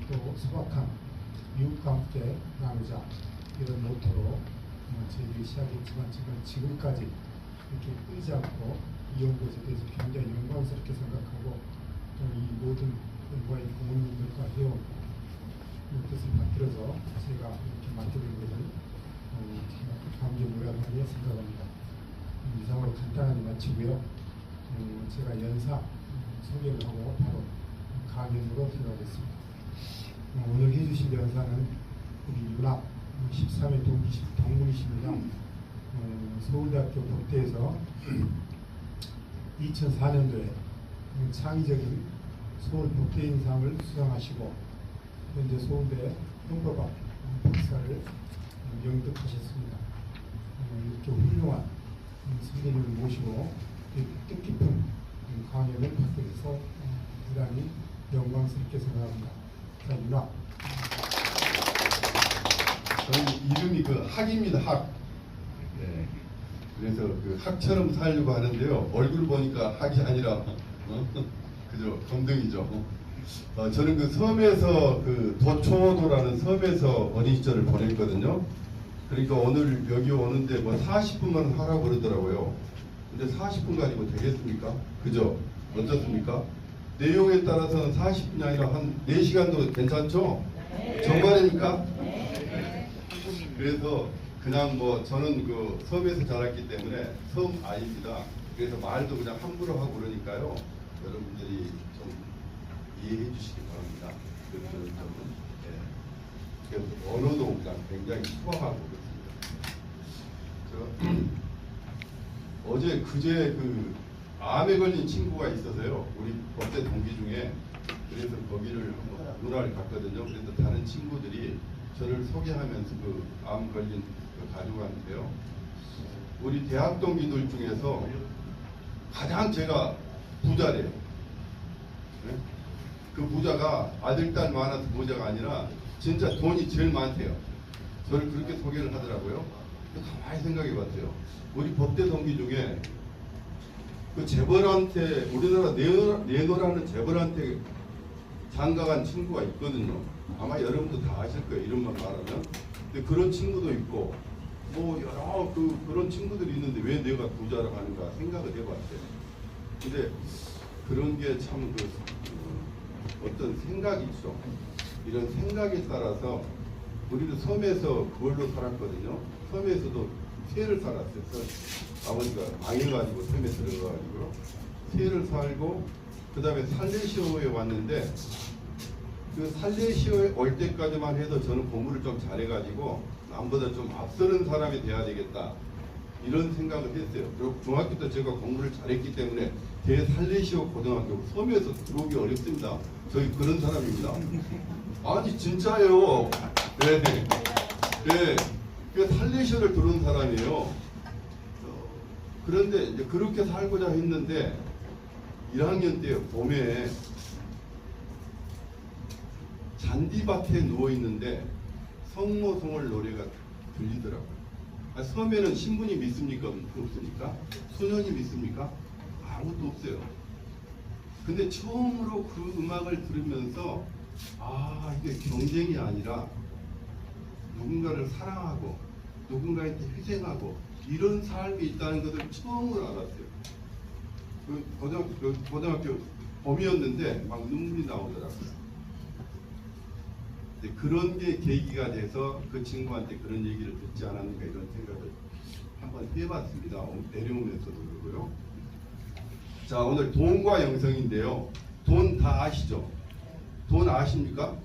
또 소박한 미국과 함께 나누자 이런 모토로 저희들이 시작했지만 지금까지 이렇게 끊이지 않고 이온 것에 대해서 굉장히 영광스럽게 생각하고 또 이 모든 일과의 부모님들과 해온 뜻을 받들어서 제가 이렇게 맡게 된 것을 감개무량하게 생각합니다. 이상으로 간단하게 마치고요. 제가 연사 소개를 하고 바로 강연으로 들어가겠습니다. 오늘 해주신 연사는 우리 윤학 13회 동문이십니다. 서울대학교 법대에서 2004년도에 창의적인 서울 법대인상을 수상하시고 현재 서울대 형법학 박사를 영득하셨습니다. 이렇게 훌륭한 선생님을 모시고 뜻깊은 강연을 받게 돼서 대단히 영광스럽게 생각합니다. 자, 윤학. 저희 이름이 그 학입니다. 학. 네. 그래서 그 학처럼 살려고 하는데요. 얼굴 보니까 학이 아니라 그죠? 검둥이죠. 저는 그 섬에서 그 도초도라는 섬에서 어린 시절을 보냈거든요. 그러니까 오늘 여기 오는데 뭐 40분만 하라고 그러더라고요. 근데 40분 가지고 되겠습니까? 그죠? 어떻습니까? 내용에 따라서는 40분이 아니라 한 4시간도 괜찮죠? 정말입니까? 그래서 그냥 뭐 저는 그 섬에서 자랐기 때문에 섬 아입니다. 그래서 말도 그냥 함부로 하고 그러니까요. 여러분들이 좀 이해해 주시기 바랍니다. 그런 점은. 네. 그래서 언어도 그냥 굉장히 수화하고 그렇습니다. 어제 그제 그 암에 걸린 친구가 있어서요. 우리 법대 동기 중에 그래서 거기를 한번 문화를 갔거든요. 그래서 다른 친구들이 저를 소개하면서 그 암 걸린 그 가족한테요. 우리 대학 동기들 중에서 가장 제가 부자래요. 네? 그 부자가 아들, 딸 많아서 부자가 아니라 진짜 돈이 제일 많대요. 저를 그렇게 소개를 하더라고요. 가만히 생각해 봤어요. 우리 법대 동기 중에 그 재벌한테 우리나라 내노라는 재벌한테 장가간 친구가 있거든요. 아마 여러분도 다 아실 거예요. 이름만 말하면. 근데 그런 친구도 있고 뭐 여러 그런 친구들이 있는데 왜 내가 부자라고 하는가 생각을 해봤어요. 근데 그런 게 참 어떤 생각이 있어. 이런 생각에 따라서 우리도 섬에서 그걸로 살았거든요. 섬에서도 새를 살았어요. 아버지가 망해가지고 섬에 들어가가지고 새를 살고 그 다음에 살레시오에 왔는데 그 살레시오에 올 때까지만 해도 저는 공부를 좀 잘해가지고 남보다 좀 앞서는 사람이 돼야 되겠다 이런 생각을 했어요. 그리고 중학교 때 제가 공부를 잘했기 때문에 대살레시오 고등학교 섬에서 들어오기 어렵습니다. 저희 그런 사람입니다. 아니 진짜예요. 네, 네. 그 살레시오를 들어온 사람이에요. 그런데 이제 그렇게 살고자 했는데 1학년 때 봄에 잔디밭에 누워 있는데 성모성월 노래가 들리더라고요. 섬에는 신분이 믿습니까? 없습니까? 소년이 믿습니까? 아무것도 없어요. 근데 처음으로 그 음악을 들으면서 이게 경쟁이 아니라 누군가를 사랑하고 누군가한테 희생하고 이런 삶이 있다는 것을 처음으로 알았어요. 고등학교 봄이었는데 막 눈물이 나오더라고요. 그런 게 계기가 돼서 그 친구한테 그런 얘기를 듣지 않았는가 이런 생각을 한번 해봤습니다. 내려오면서도 그러고요. 자, 오늘 돈과 영성인데요. 돈 다 아시죠? 돈 아십니까?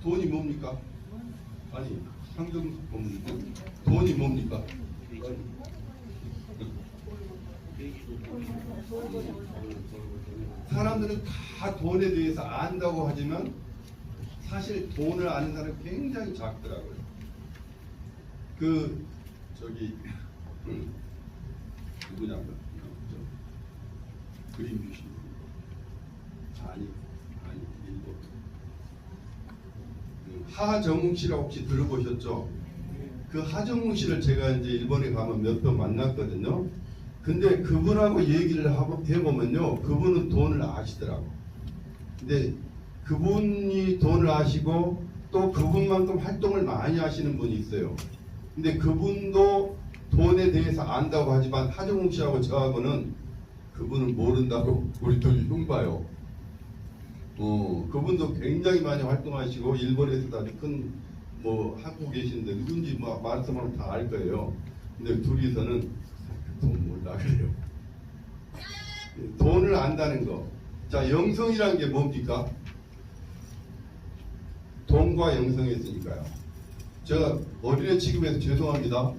돈이 뭡니까? 아니, 상정 돈이 뭡니까? 사람들은 다 돈에 대해서 안다고 하지만 사실 돈을 아는 사람이 굉장히 작더라고요. 누구냐면 그림 주신 아니 일본 하정웅 씨라고 혹시 들어보셨죠? 그 하정웅 씨를 제가 이제 일본에 가면 몇 번 만났거든요. 근데 그분하고 얘기를 해보면요, 그분은 돈을 아시더라고. 근데 그분이 돈을 아시고 또 그분만큼 활동을 많이 하시는 분이 있어요. 근데 그분도 돈에 대해서 안다고 하지만 하정욱 씨하고 저하고는 그분은 모른다고 우리 둘이 흉봐요. 그분도 굉장히 많이 활동하시고 일본에서도 아주 큰 뭐 하고 계시는데 누군지 뭐 말씀하면 다 알 거예요. 근데 둘이서는 돈 몰라 그래요. 돈을 안다는 거. 자, 영성이라는 게 뭡니까? 돈과 영성이 있으니까요. 제가 어린애 취급해서 죄송합니다.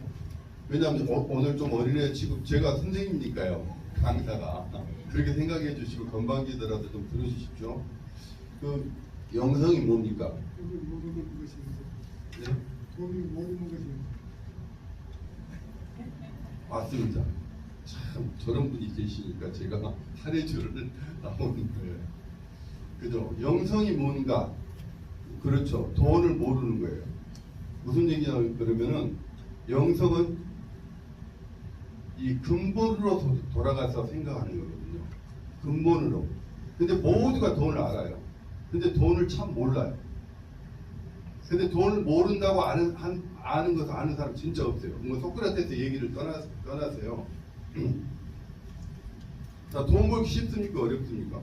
왜냐하면 오늘 좀 어린애 취급, 제가 선생님이니까요. 강사가. 그렇게 생각해 주시고 건방지더라도 좀 들어주십시오. 그 영성이 뭡니까? 모르는 것이 네? 돈이 모르는 것이 맞습니다. 참 저런 분이 계시니까 제가 사례주를 나오는 거예요. 그죠? 영성이 뭔가? 그렇죠. 돈을 모르는 거예요. 무슨 얘기냐 그러면은 영성은 이 근본으로 돌아가서 생각하는 거거든요. 근본으로. 근데 모두가 돈을 알아요. 근데 돈을 참 몰라요. 근데 돈을 모른다고 아는 것을 아는 사람 진짜 없어요. 뭐 소크라테스 얘기를 떠나세요. 자, 돈 벌기 쉽습니까? 어렵습니까?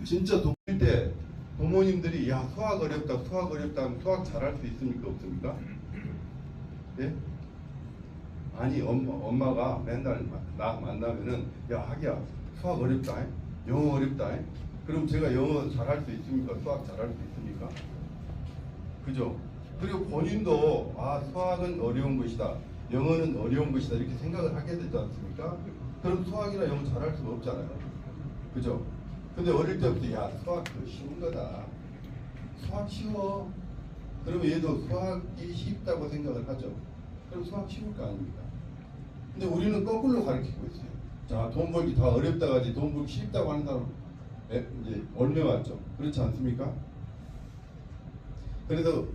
진짜 돈 벌 때 부모님들이 야 수학 어렵다 하면 수학 잘할 수 있습니까? 없습니까? 예? 아니 엄마가 맨날 나 만나면은 야 하기야 수학 어렵다 영어 어렵다 그럼 제가 영어 잘할 수 있습니까? 수학 잘할 수 있습니까? 그죠? 그리고 본인도 아 수학은 어려운 것이다 영어는 어려운 것이다 이렇게 생각을 하게 되지 않습니까? 그럼 수학이나 영어 잘할 수가 없잖아요. 그죠? 근데 어릴 때부터 야 수학 그 쉬운 거다 수학 쉬워 그러면 얘도 수학이 쉽다고 생각을 하죠. 그럼 수학 쉬울 거 아닙니까? 근데 우리는 거꾸로 가르치고 있어요. 자, 돈 벌기 다 어렵다 가지 돈 벌기 쉽다고 하는 사람 이제 얼매 맞죠? 그렇지 않습니까? 그래서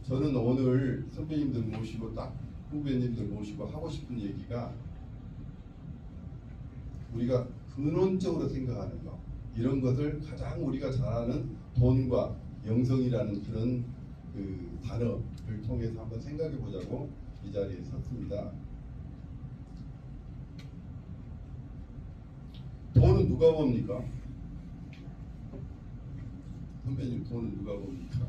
저는 오늘 선배님들 모시고 딱 후배님들 모시고 하고 싶은 얘기가 우리가 근원적으로 생각하는 거 이런 것을 가장 우리가 잘 아는 돈과 영성이라는 그런 그 단어를 통해서 한번 생각해 보자고 이 자리에 섰습니다. 돈은 누가 봅니까? 선배님 돈은 누가 봅니까?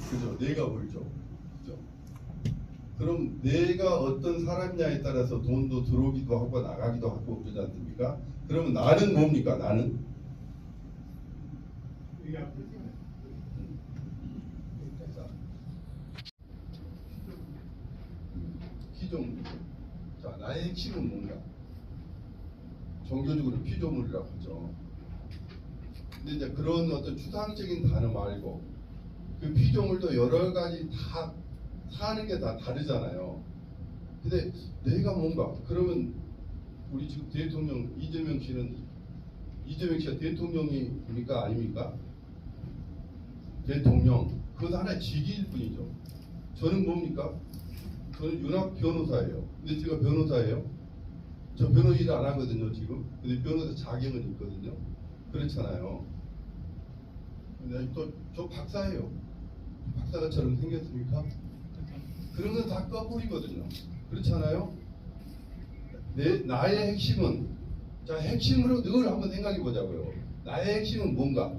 그죠? 내가 벌죠. 그죠? 그럼 내가 어떤 사람냐에 따라서 돈도 들어오기도 하고 나가기도 하고 그러지 않습니까? 그러면 나는 뭡니까? 나는? 피조물. 자, 나의 핵심은 뭔가? 종교적으로 피조물이라고 하죠. 근데 이제 그런 어떤 추상적인 단어 말고 그 피조물도 여러 가지 다 사는 게 다 다르잖아요. 근데 내가 뭔가 그러면 우리 지금 대통령 이재명 씨가 대통령입니까 아닙니까? 대통령 그것도 하나의 직위일 뿐이죠. 저는 뭡니까? 저는 윤학 변호사예요. 근데 제가 변호사예요. 저 변호 일 안 하거든요 지금. 근데 변호사 자격은 있거든요. 그렇잖아요. 근데 또 저 박사예요. 박사가처럼 생겼습니까? 그런 건 다 꺼버리거든요. 그렇잖아요. 나의 핵심은 자 핵심으로 늘 한번 생각해 보자고요. 나의 핵심은 뭔가?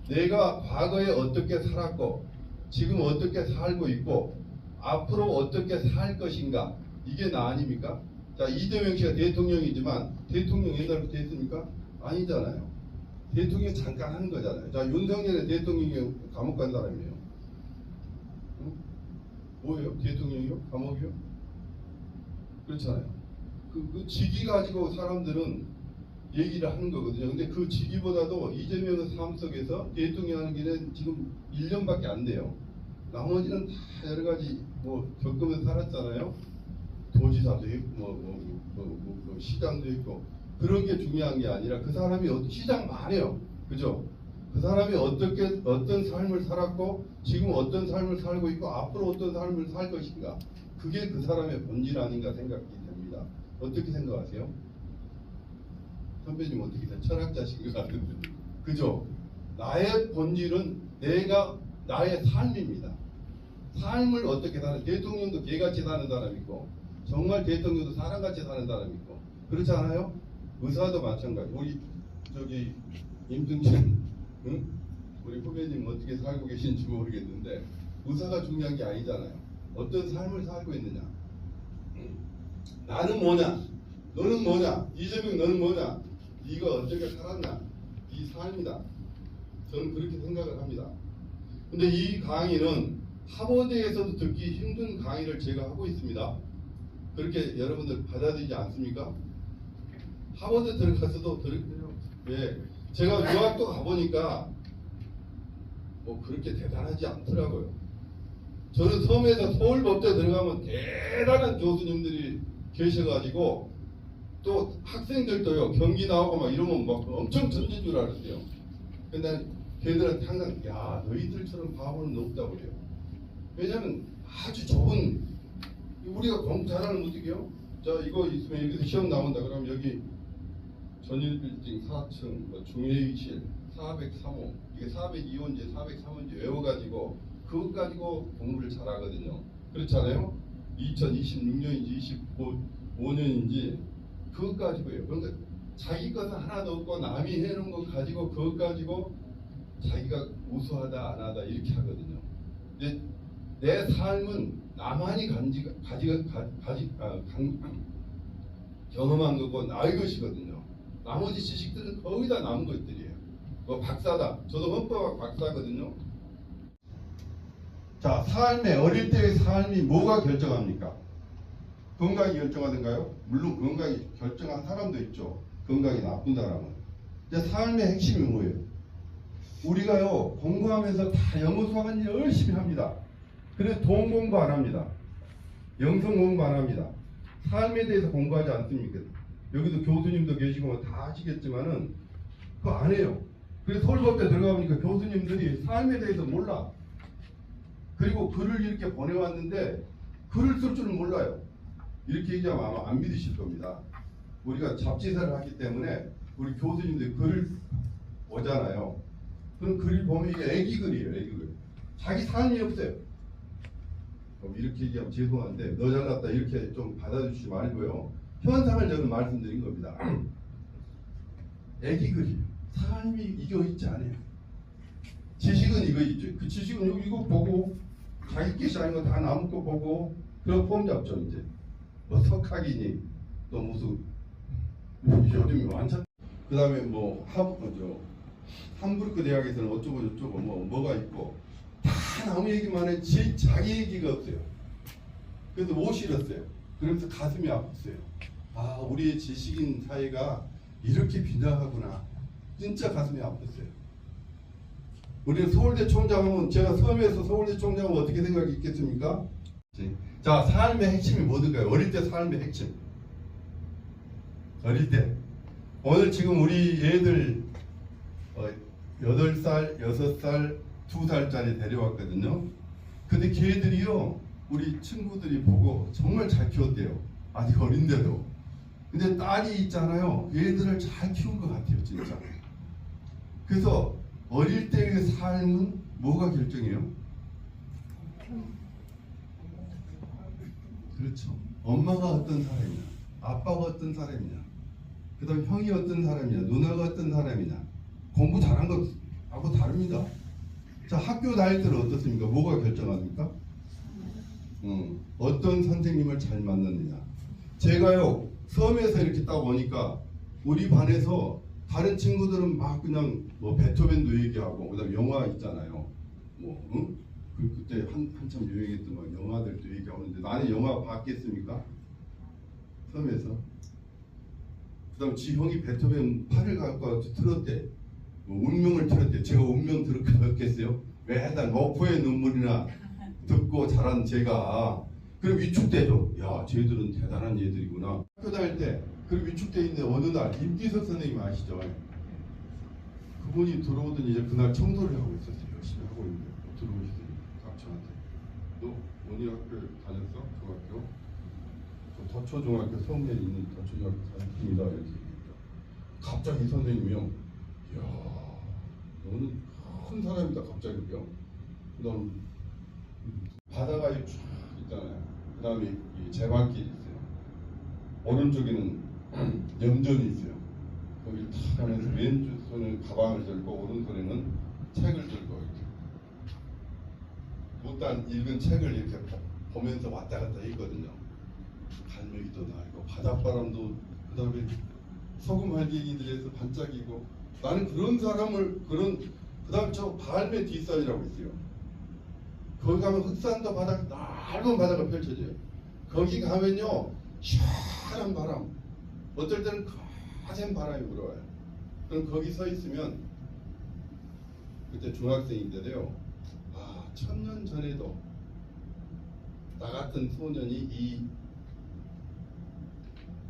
내가 과거에 어떻게 살았고 지금 어떻게 살고 있고 앞으로 어떻게 살 것인가 이게 나 아닙니까? 자 이재명 씨가 대통령이지만 대통령 옛날부터 했습니까? 아니잖아요. 대통령 잠깐 하는 거잖아요. 자 윤석열의 대통령이 감옥 간 사람이에요. 응? 뭐예요? 대통령이요? 감옥이요? 그렇잖아요. 그 직위 가지고 사람들은 얘기를 하는 거거든요. 근데 그 직위보다도 이재명의 삶 속에서 대통령 하는 길은 지금 1년밖에 안 돼요. 나머지는 다 여러 가지 뭐 겪으면서 살았잖아요. 도지사도 있고 시장도 있고 그런 게 중요한 게 아니라 그 사람이 시장 많아요. 그죠? 그 사람이 어떤 삶을 살았고 지금 어떤 삶을 살고 있고 앞으로 어떤 삶을 살 것인가, 그게 그 사람의 본질 아닌가 생각이 됩니다. 어떻게 생각하세요? 선배님 어떻게 생각하세요? 철학자신 것 같은데, 그죠? 나의 본질은 나의 삶입니다. 삶을 어떻게 사는, 대통령도 개같이 사는 사람이 있고 정말 대통령도 사람같이 사는 사람이 있고, 그렇지 않아요? 의사도 마찬가지. 우리 저기 임승진, 응? 우리 후배님 어떻게 살고 계신지 모르겠는데 의사가 중요한 게 아니잖아요. 어떤 삶을 살고 있느냐. 응? 나는 뭐냐, 너는 뭐냐, 이재명 너는 뭐냐, 네가 어떻게 살았냐, 이 삶이다. 저는 그렇게 생각을 합니다. 근데 이 강의는 하버드에서도 듣기 힘든 강의를 제가 하고 있습니다. 그렇게 여러분들 받아들이지 않습니까? 하버드 들어가서도 예, 제가 유학도 가보니까 뭐 그렇게 대단하지 않더라고요. 저는 섬에서 서울법대 들어가면 대단한 교수님들이 계셔가지고 또 학생들도요, 경기 나오고 막 이러면 막 엄청 천재인 줄 알았어요. 근데 걔들한테 항상 야, 너희들처럼 바보는 없다고 그래요. 왜냐면 아주 좁은, 우리가 공부 잘하는 어떻게요? 자, 이거 있으면 여기서 시험 나온다 그러면 여기 전일 빌딩 4층, 뭐 중회의실 403호, 이게 402호인지 403호인지 외워가지고 그것 가지고 공부를 잘하거든요. 그렇잖아요? 2026년인지 25년인지 그것 가지고요. 그러니까 자기 것은 하나도 없고 남이 해놓은 거 가지고 그것 가지고 자기가 우수하다 안 하다 이렇게 하거든요. 근데 내 삶은 나만이 경험한 거고 나의 것이거든요. 나머지 지식들은 거의 다 남은 것들이에요. 뭐 박사다. 저도 헌법학 박사거든요. 자, 어릴 때의 삶이 뭐가 결정합니까? 건강이 결정하던가요? 물론 건강이 결정한 사람도 있죠. 건강이 나쁜 사람은. 근데 삶의 핵심이 뭐예요? 우리가요, 공부하면서 다 영어 수학은 열심히 합니다. 그래서 돈 공부 안 합니다. 영성 공부 안 합니다. 삶에 대해서 공부하지 않습니까? 여기도 교수님도 계시고 다 아시겠지만은 그거 안 해요. 그래서 서울법대 들어가보니까 교수님들이 삶에 대해서 몰라. 그리고 글을 이렇게 보내왔는데 글을 쓸 줄은 몰라요. 이렇게 얘기하면 아마 안 믿으실 겁니다. 우리가 잡지사를 하기 때문에 우리 교수님들이 글을 보잖아요. 그럼 글을 보면 이게 애기글이에요. 애기글. 자기 삶이 없어요. 그럼 이렇게 얘기하면 죄송한데 너 잘났다 이렇게 좀 받아주시지 말고요. 현상을 저는 말씀드린 겁니다. 애기글이에요. 삶이 이거 있지 않아요. 지식은 이거 있죠. 그 지식은 이거 보고 자기 것이 아닌 거 다 남은 거 보고 그런 폼 잡죠. 이제 뭐 석학이니 또 무슨 요즘에 완전 그 다음에 뭐 함부르크 대학에서는 어쩌고 저쩌고 뭐가 있고 다 아무 얘기만 해. 자기 얘기가 없어요. 그래서 못 실었어요. 그러면서 가슴이 아팠어요. 아, 우리의 지식인 사회가 이렇게 빈약하구나. 진짜 가슴이 아팠어요. 우리는 서울대 총장하면, 제가 섬에서 서울대 총장하면 어떻게 생각이 있겠습니까? 자, 삶의 핵심이 뭐든가요? 어릴 때 삶의 핵심. 어릴 때. 오늘 지금 우리 애들 8살, 6살, 2살짜리 데려왔거든요. 근데 걔들이요, 우리 친구들이 보고 정말 잘 키웠대요. 아직 어린데도. 근데 딸이 있잖아요. 얘들을 잘 키운 것 같아요, 진짜. 그래서 어릴 때의 삶은 뭐가 결정해요? 그렇죠. 엄마가 어떤 사람이냐, 아빠가 어떤 사람이냐, 그 다음 형이 어떤 사람이냐, 누나가 어떤 사람이냐, 공부 잘한 것하고 다릅니다. 자, 학교 다닐 때는 어떻습니까? 뭐가 결정합니까? 어떤 선생님을 잘 만났느냐. 제가요, 섬에서 이렇게 딱 오니까 우리 반에서 다른 친구들은 막 그냥 뭐 베토벤도 얘기하고, 그 다음에 영화 있잖아요. 그때 한참 유행했던 막 영화들도 얘기하는데 나는 영화 봤겠습니까? 섬에서. 그 다음에 지 형이 베토벤 팔을 갖고 와서 틀었대. 운명을 틀었대. 제가 운명 들었겠어요? 매달 노포의 눈물이나 듣고 자란 제가. 그럼 위축되죠. 야, 쟤들은 대단한 얘들이구나. 학교 다닐 때 그럼 위축돼 있는데 어느 날 임기석 선생님 아시죠? 그분이 들어오더니 이제 그날 청소를 하고 있었어요. 열심히 하고 있는데 들어오시더니 딱 저한테 너 어디 학교 다녔어? 중학교? 저 덕초중학교 서울에 있는 덕초중학교 다녔습니다. 이렇게 얘기했죠. 갑자기 선생님이요. 이야 너는 큰 사람이다 갑자기요. 그다음 바다가 쭉 있잖아요. 그다음에 이 제방길이 있어요. 오른쪽에는 염전이 있어요. 거기 탁 하면서 왼손에 가방을 들고 오른손에는 책을 들고 이렇게 못단 읽은 책을 이렇게 보면서 왔다 갔다 했거든요. 갈매기도 날고 바닷바람도 그다음에 소금 할갱이들에서 반짝이고 나는 그런 사람을 그다음에 저 발매 뒷산이라고 있어요. 거기 가면 흑산도 바다 넓은 바다가 펼쳐져요. 거기 가면요 시원한 바람 어떨 때는 거센 바람이 불어와요. 그럼 거기 서 있으면 그때 중학생인데도요. 아 1000년 전에도 나 같은 소년이 이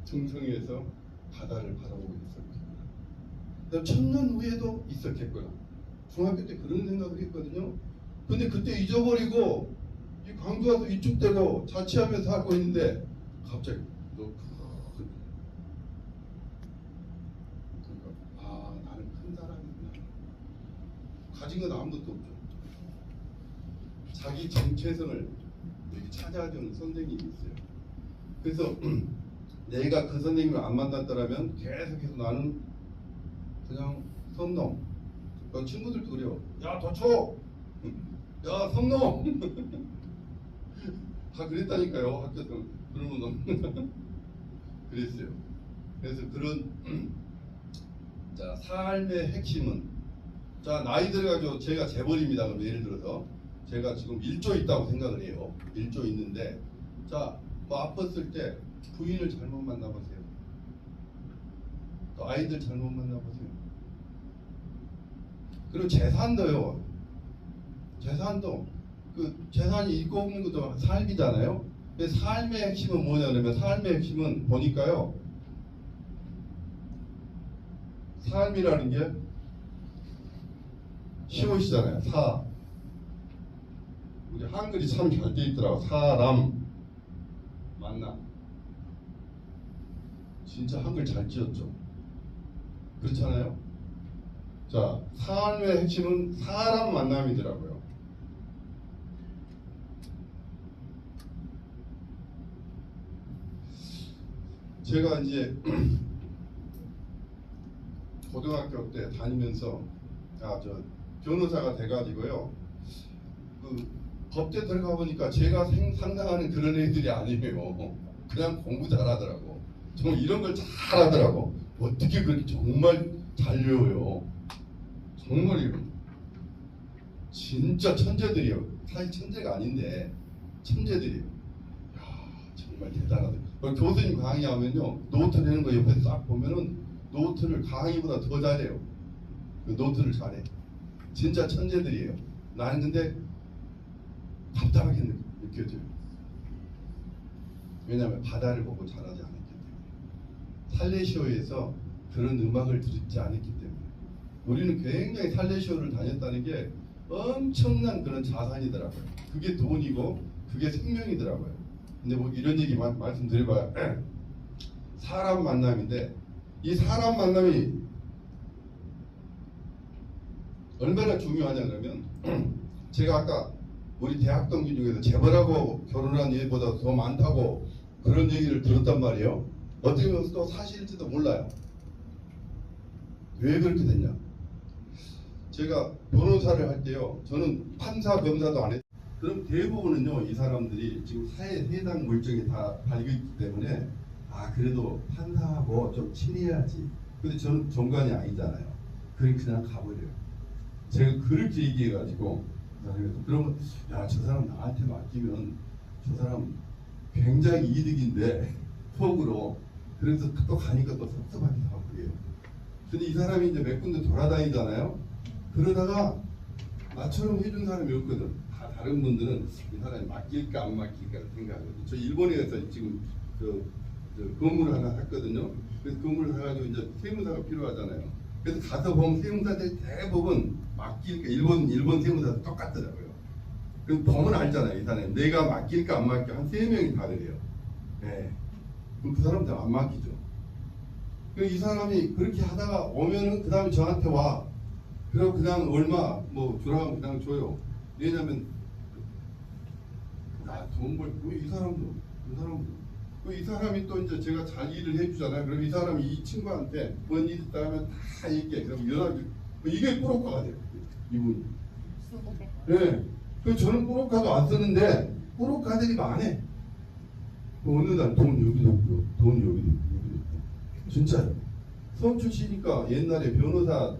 등성에서 바다를 바라보고 있었구나. 그다음 1000년 후에도 있었겠구나. 중학교 때 그런 생각을 했거든요. 근데 그때 잊어버리고 이 광주 와서 위축되고 자취하면서 살고 있는데 갑자기 너 아 나는 큰 사람이구나. 가진 건 아무것도 없죠. 자기 정체성을 이렇게 찾아주는 선생님이 있어요. 그래서 내가 그 선생님을 안 만났더라면 계속해서 나는 그냥 섬놈. 친구들도 그래요. 야 도초, 야 섬놈. 다 그랬다니까요. 학교에서 그러면 그랬어요. 그래서 그런 자 삶의 핵심은 자 나이 들어가지고 제가 재벌입니다. 그럼 예를 들어서 제가 지금 1조 있다고 생각을 해요. 1조 있는데 자 뭐 아팠을 때 부인을 잘못 만나보세요. 또 아이들 잘못 만나보세요. 그리고 재산도요. 재산도 그 재산이 있고 없는 것도 삶이잖아요. 근데 삶의 핵심은 뭐냐면 삶의 핵심은 보니까요. 삶이라는 게 시옷이잖아요. 사. 우리 한글이 참 잘 돼 있더라고. 사람 만남. 진짜 한글 잘 지었죠. 그렇잖아요. 자, 삶의 핵심은 사람 만남이더라고요. 제가 이제 고등학교 때 다니면서 저 변호사가 돼가지고요. 그 법대 들어가 보니까 제가 상상하는 그런 애들이 아니에요. 그냥 공부 잘하더라고. 정말 이런 걸 잘하더라고. 어떻게 그렇게 정말 잘 외워요. 정말 이런 진짜 천재들이요. 사실 천재가 아닌데 천재들이에요. 야 정말 대단하다. 교수님 강의하면요 노트 내는 거 옆에서 싹 보면은 노트를 강의보다 더 잘해요. 그 노트를 잘해. 진짜 천재들이에요. 나는 근데 답답하게 느껴져요. 왜냐하면 바다를 보고 자라지 않았기 때문에. 살레시오에서 그런 음악을 듣지 않았기 때문에. 우리는 굉장히 살레시오를 다녔다는 게 엄청난 그런 자산이더라고요. 그게 돈이고 그게 생명이더라고요. 근데 뭐 이런 얘기 말씀드려봐야 사람 만남인데 이 사람 만남이 얼마나 중요하냐 그러면 제가 아까 우리 대학 동기 중에서 재벌하고 결혼한 얘보다 더 많다고 그런 얘기를 들었단 말이에요. 어떻게 보면 또 사실일지도 몰라요. 왜 그렇게 됐냐? 제가 변호사를 할 때요. 저는 판사, 검사도 안 했어요. 그럼 대부분은요. 이 사람들이 지금 사회 해당 물정이 다 밝혀있기 때문에 그래도 판사하고 좀 친해야지. 근데 저는 정관이 아니잖아요. 그냥 가버려요. 제가 그렇게 얘기해가지고 그러면 야 저 사람 나한테 맡기면 저 사람 굉장히 이득인데 속으로 그래서 또 가니까 또 섭섭하기도 하고 그래요. 근데 이 사람이 이제 몇 군데 돌아다니잖아요. 그러다가 나처럼 해준 사람이 없거든. 다 다른 분들은 이 사람이 맡길까 안 맡길까 생각하거든요. 저 일본에 가서 지금 저 건물을 하나 샀거든요. 그래서 건물을 사가지고 이제 세무사가 필요하잖아요. 그래서 가서 보면 세무사들이 대부분 맡길까 일본 세무사도 똑같더라고요. 그럼 보면 알잖아요. 이 사람이 내가 맡길까 안 맡길까 한 3명이 다 그래요. 네. 그럼 그 사람들 안 맡기죠. 이 사람이 그렇게 하다가 오면은 그 다음에 저한테 와. 그럼 그냥 얼마 뭐 주라면 그냥 줘요. 왜냐면 나 돈 벌고 이 사람도 이 사람이 또 이제 제가 잘 일을 해주잖아요. 그럼 이 사람이 이 친구한테 뭔 일 있다 하면 다 얘기해. 그럼 연락이 이게 뿌로카가 돼요. 이분이. 네. 그 저는 뿌로카도 안 쓰는데 뿌로카들이 많아. 어느 날 돈 여기도 없고 돈 여기도 있고 진짜요. 서울 출신이니까 옛날에 변호사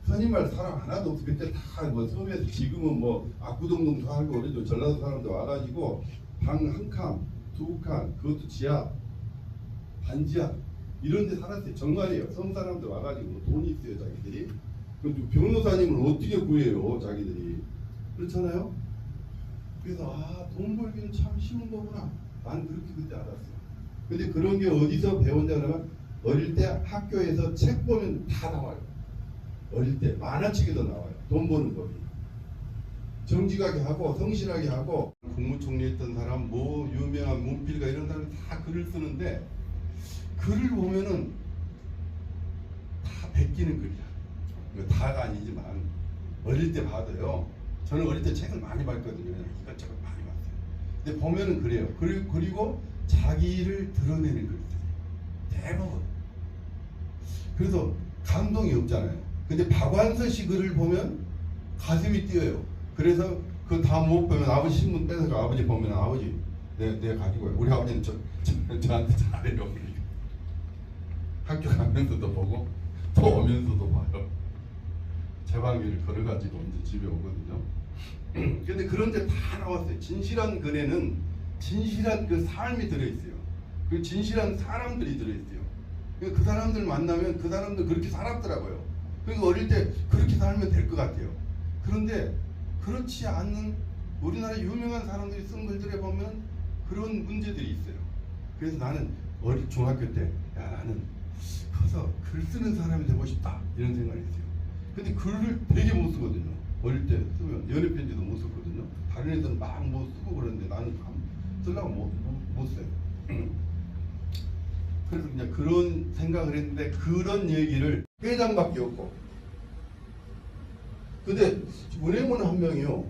선임할 사람 하나도 없어. 그때 다 뭐 섬에서 지금은 뭐 압구동동 살고 그래도 전라도 사람도 와가지고 방 한 칸, 두 칸, 그것도 지하, 반지하 이런 데 살았어요. 정말이에요. 섬 사람들 와가지고 돈이 있어요 자기들이. 그런데 변호사님을 어떻게 구해요 자기들이. 그렇잖아요. 그래서 돈 벌기는 참 쉬운 거구나. 나는 그렇게 그때 알았어요. 근데 그런 게 어디서 배웠냐 그러면 어릴 때 학교에서 책 보면 다 나와요. 어릴 때 만화책에도 나와요. 돈 버는 법이. 정직하게 하고 성실하게 하고 국무총리 했던 사람 뭐 유명한 문필가 이런 사람이 다 글을 쓰는데 글을 보면은 다 베끼는 글이야. 다가 아니지만 어릴 때 봐도요. 저는 어릴 때 책을 많이 봤거든요. 이것저것 많이 봤어요. 근데 보면은 그래요. 그리고 자기를 드러내는 글들 대부분. 그래서 감동이 없잖아요. 근데 박완서 씨 글을 보면 가슴이 뛰어요. 그래서 그 다 못 보면 아버지 신문 뺏어가 아버지 보면 아버지 내가 가지고 와요. 우리 아버지는 저한테 잘해요. 학교 가면서도 보고 또 오면서도 봐요. 제 방위를 걸어가지고 이제 집에 오거든요. 근데 그런 데 다 나왔어요. 진실한 글에는 진실한 그 삶이 들어있어요. 그 진실한 사람들이 들어있어요. 그 사람들 만나면 그 사람들 그렇게 살았더라고요. 그러니까 어릴 때 그렇게 살면 될 것 같아요. 그런데 그렇지 않는 우리나라 유명한 사람들이 쓴 글들에 보면 그런 문제들이 있어요. 그래서 나는 어릴 중학교 때 야 나는 커서 글 쓰는 사람이 되고 싶다 이런 생각을 했어요. 근데 글을 되게 못 쓰거든요. 어릴 때 쓰면 연애 편지도 못 썼거든요. 다른 애들은 막 못 쓰고 그러는데 나는 쓰려고 못 써요. 그래서 그냥 그런 생각을 했는데 그런 얘기를 회장밖에 없고 근데 은행원 한 명이요.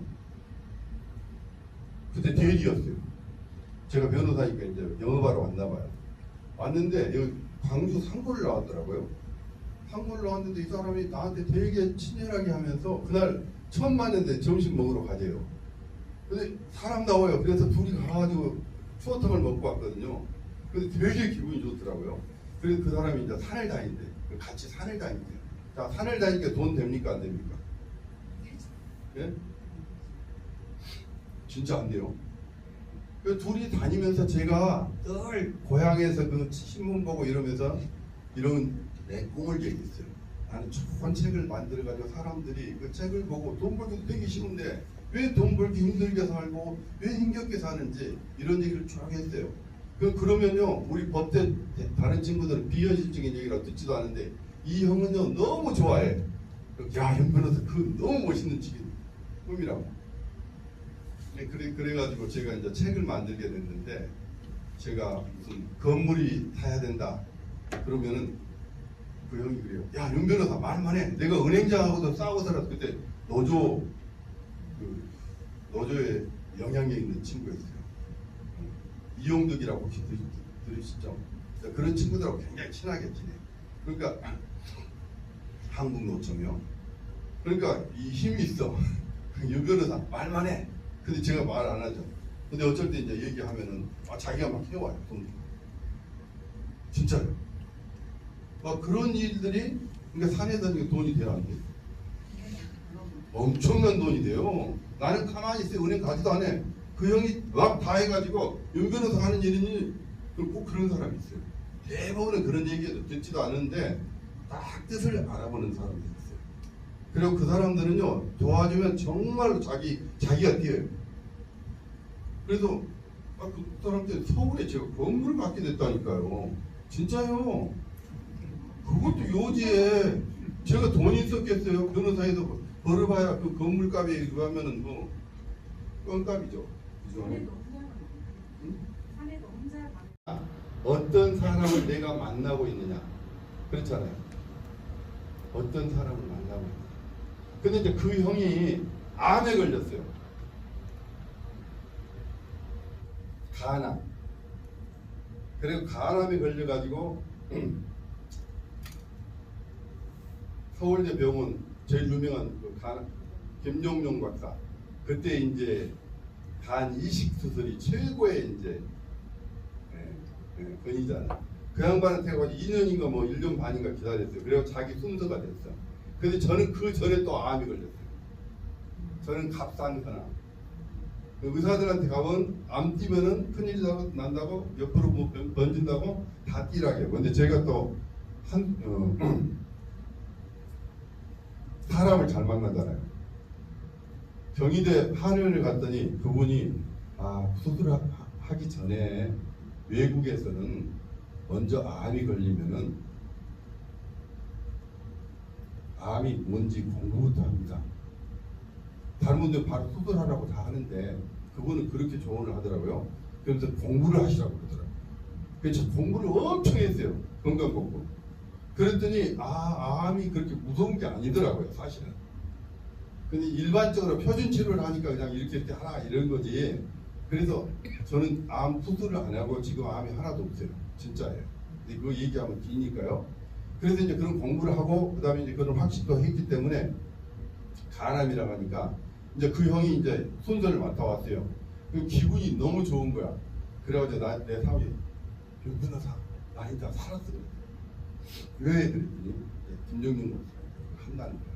그때 대리였어요. 제가 변호사니까 이제 영업하러 왔나 봐요. 왔는데 여기 광주 상고를 나왔더라고요. 상고를 나왔는데 이 사람이 나한테 되게 친절하게 하면서 그날 처음 만났는데 점심 먹으러 가재요. 근데 사람 나와요. 그래서 둘이 가가지고 추어탕을 먹고 왔거든요. 근데 되게 기분이 좋더라고요. 그래서 그 사람이 이제 산을 다닌대. 같이 산을 다닌대요. 자, 산을 다니니까 돈 됩니까 안 됩니까? 예? 진짜 안 돼요. 그 둘이 다니면서 제가 늘 고향에서 그 신문 보고 이러면서 이런 내 꿈을 얘기했어요. 나는 좋은 책을 만들어가지고 사람들이 그 책을 보고 돈 벌기도 되게 쉬운데 왜 돈 벌기 힘들게 살고 왜 힘겹게 사는지 이런 얘기를 쭉 했어요. 그러면요 우리 법대 다른 친구들은 비현실적인 얘기라고 듣지도 않은데 이 형은요 너무 좋아해. 야, 현 변호사 그 너무 멋있는 꿈이라고. 그래가지고 제가 이제 책을 만들게 됐는데 제가 무슨 건물이 타야 된다 그러면은 그 형이 그래요. 야, 윤 변호사 말만 해. 내가 은행장하고도 싸우고 살았어. 그때 노조에 영향력 있는 친구였어요. 이용덕이라고 혹시 들으시죠? 그런 친구들하고 굉장히 친하게 지내. 그러니까 한국노총이요. 그러니까 이 힘이 있어. 윤 변호사 말만 해. 근데 제가 말 안 하죠. 근데 어쩔 때 이제 얘기하면은 자기가 막 해와요. 돈. 진짜요. 막 그런 일들이 그러니까 산에서 돈이 돼야 안 돼. 엄청난 돈이 돼요. 나는 가만히 있어요. 은행 가지도 안 해. 그 형이 막 다 해가지고 윤 변호사 하는 일이니 꼭 그런 사람이 있어요. 대부분은 그런 얘기도 듣지도 않은데 딱 뜻을 알아보는 사람들이 있어요. 그리고 그 사람들은요 도와주면 정말로 자기가 뛰어요. 그래서 그 사람들 서울에 제가 건물을 갖게 됐다니까요. 진짜요. 그것도 요지에 제가 돈이 있었겠어요? 변호사에서 벌어봐야 그 건물값에 그거 하면은 뭐 껌값이죠. 그죠? 산에도 혼자 가는 어떤 사람을 내가 만나고 있느냐. 그렇잖아요. 어떤 사람을 만나고 있느냐. 근데 이제 그 형이 암에 걸렸어요. 간암. 그리고 간암에 걸려가지고 서울대 병원 제일 유명한 그 김종용 박사. 그때 이제 간 이식 수술이 최고의 이제 권위잖아요. 그 양반한테 가지고 2년인가 뭐 1년 반인가 기다렸어요. 그리고 자기 순서가 됐어. 근데 저는 그 전에 또 암이 걸렸어요. 저는 갑상선암. 그 의사들한테 가면 암 뛰면은 큰일 난다고 옆으로 뭐 번진다고 다 뛰라고 해요. 근데 제가 또 사람을 잘 만나잖아요. 경희대 한의원을 갔더니 그분이 수술하기 전에 외국에서는 먼저 암이 걸리면은 암이 뭔지 공부부터 합니다. 다른 분들 바로 수술하라고 다 하는데 그분은 그렇게 조언을 하더라고요. 그래서 공부를 하시라고 그러더라고요. 그래서 공부를 엄청 했어요. 건강공부. 그랬더니 암이 그렇게 무서운 게 아니더라고요. 사실은. 근데 일반적으로 표준 치료를 하니까 그냥 이렇게 하라 이런 거지. 그래서 저는 암 수술을 안 하고 지금 암이 하나도 없어요. 진짜예요. 근데 그거 얘기하면 기니까요. 그래서 이제 그런 공부를 하고 그다음에 이제 그런 확신도 했기 때문에 간암이라고 하니까 이제 그 형이 이제 순서를 맡아왔어요. 그 기분이 너무 좋은 거야. 그래가지고 내 사위 변호사 많이 다 살았어. 왜? 그랬더니 김정민 목사님 한다는 거야.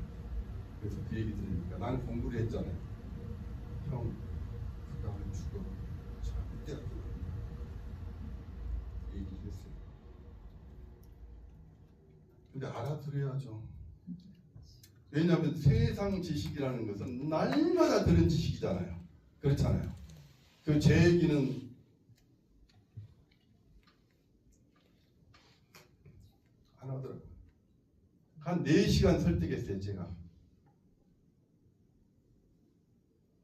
그래서 그 얘기 들으니까 나는 공부를 했잖아요. 형, 그 다음에 죽어. 자, 이때 얘기를 했어요. 근데 알아들어야죠. 왜냐하면 세상 지식이라는 것은 날마다 들은 지식이잖아요. 그렇잖아요. 그 제 얘기는 안 하더라고요. 한 4시간 설득했어요, 제가.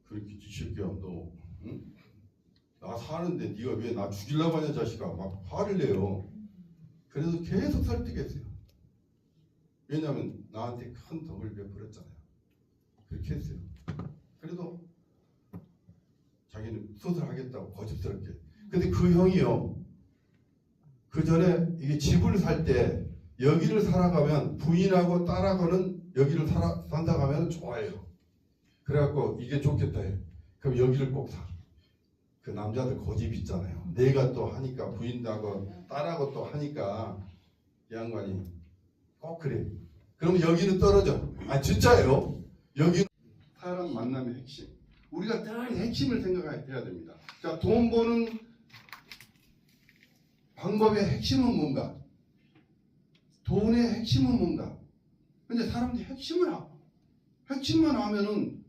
그렇게 지식이야, 너. 응? 나 사는데 네가 왜 나 죽이려고 하냐, 자식아. 막 화를 내요. 그래서 계속 설득했어요. 왜냐하면 나한테 큰 덕을 베풀었잖아요. 그렇게 했어요. 그래도 자기는 수술하겠다고 고집스럽게. 근데 그 형이요. 그 전에 이게 집을 살 때 여기를 살아가면 부인하고 딸하고는 여기를 산다 가면 좋아해요. 그래갖고 이게 좋겠다 해. 그럼 여기를 꼭 사. 그 남자들 고집 있잖아요. 내가 또 하니까 부인하고 딸하고 또 하니까 이 양반이 꼭 그래. 그럼 여기는 떨어져. 진짜예요. 여기는 사람 만남의 핵심. 우리가 늘 핵심을 생각해야 됩니다. 자, 돈 버는 방법의 핵심은 뭔가? 돈의 핵심은 뭔가? 근데 사람들이 핵심만 하면은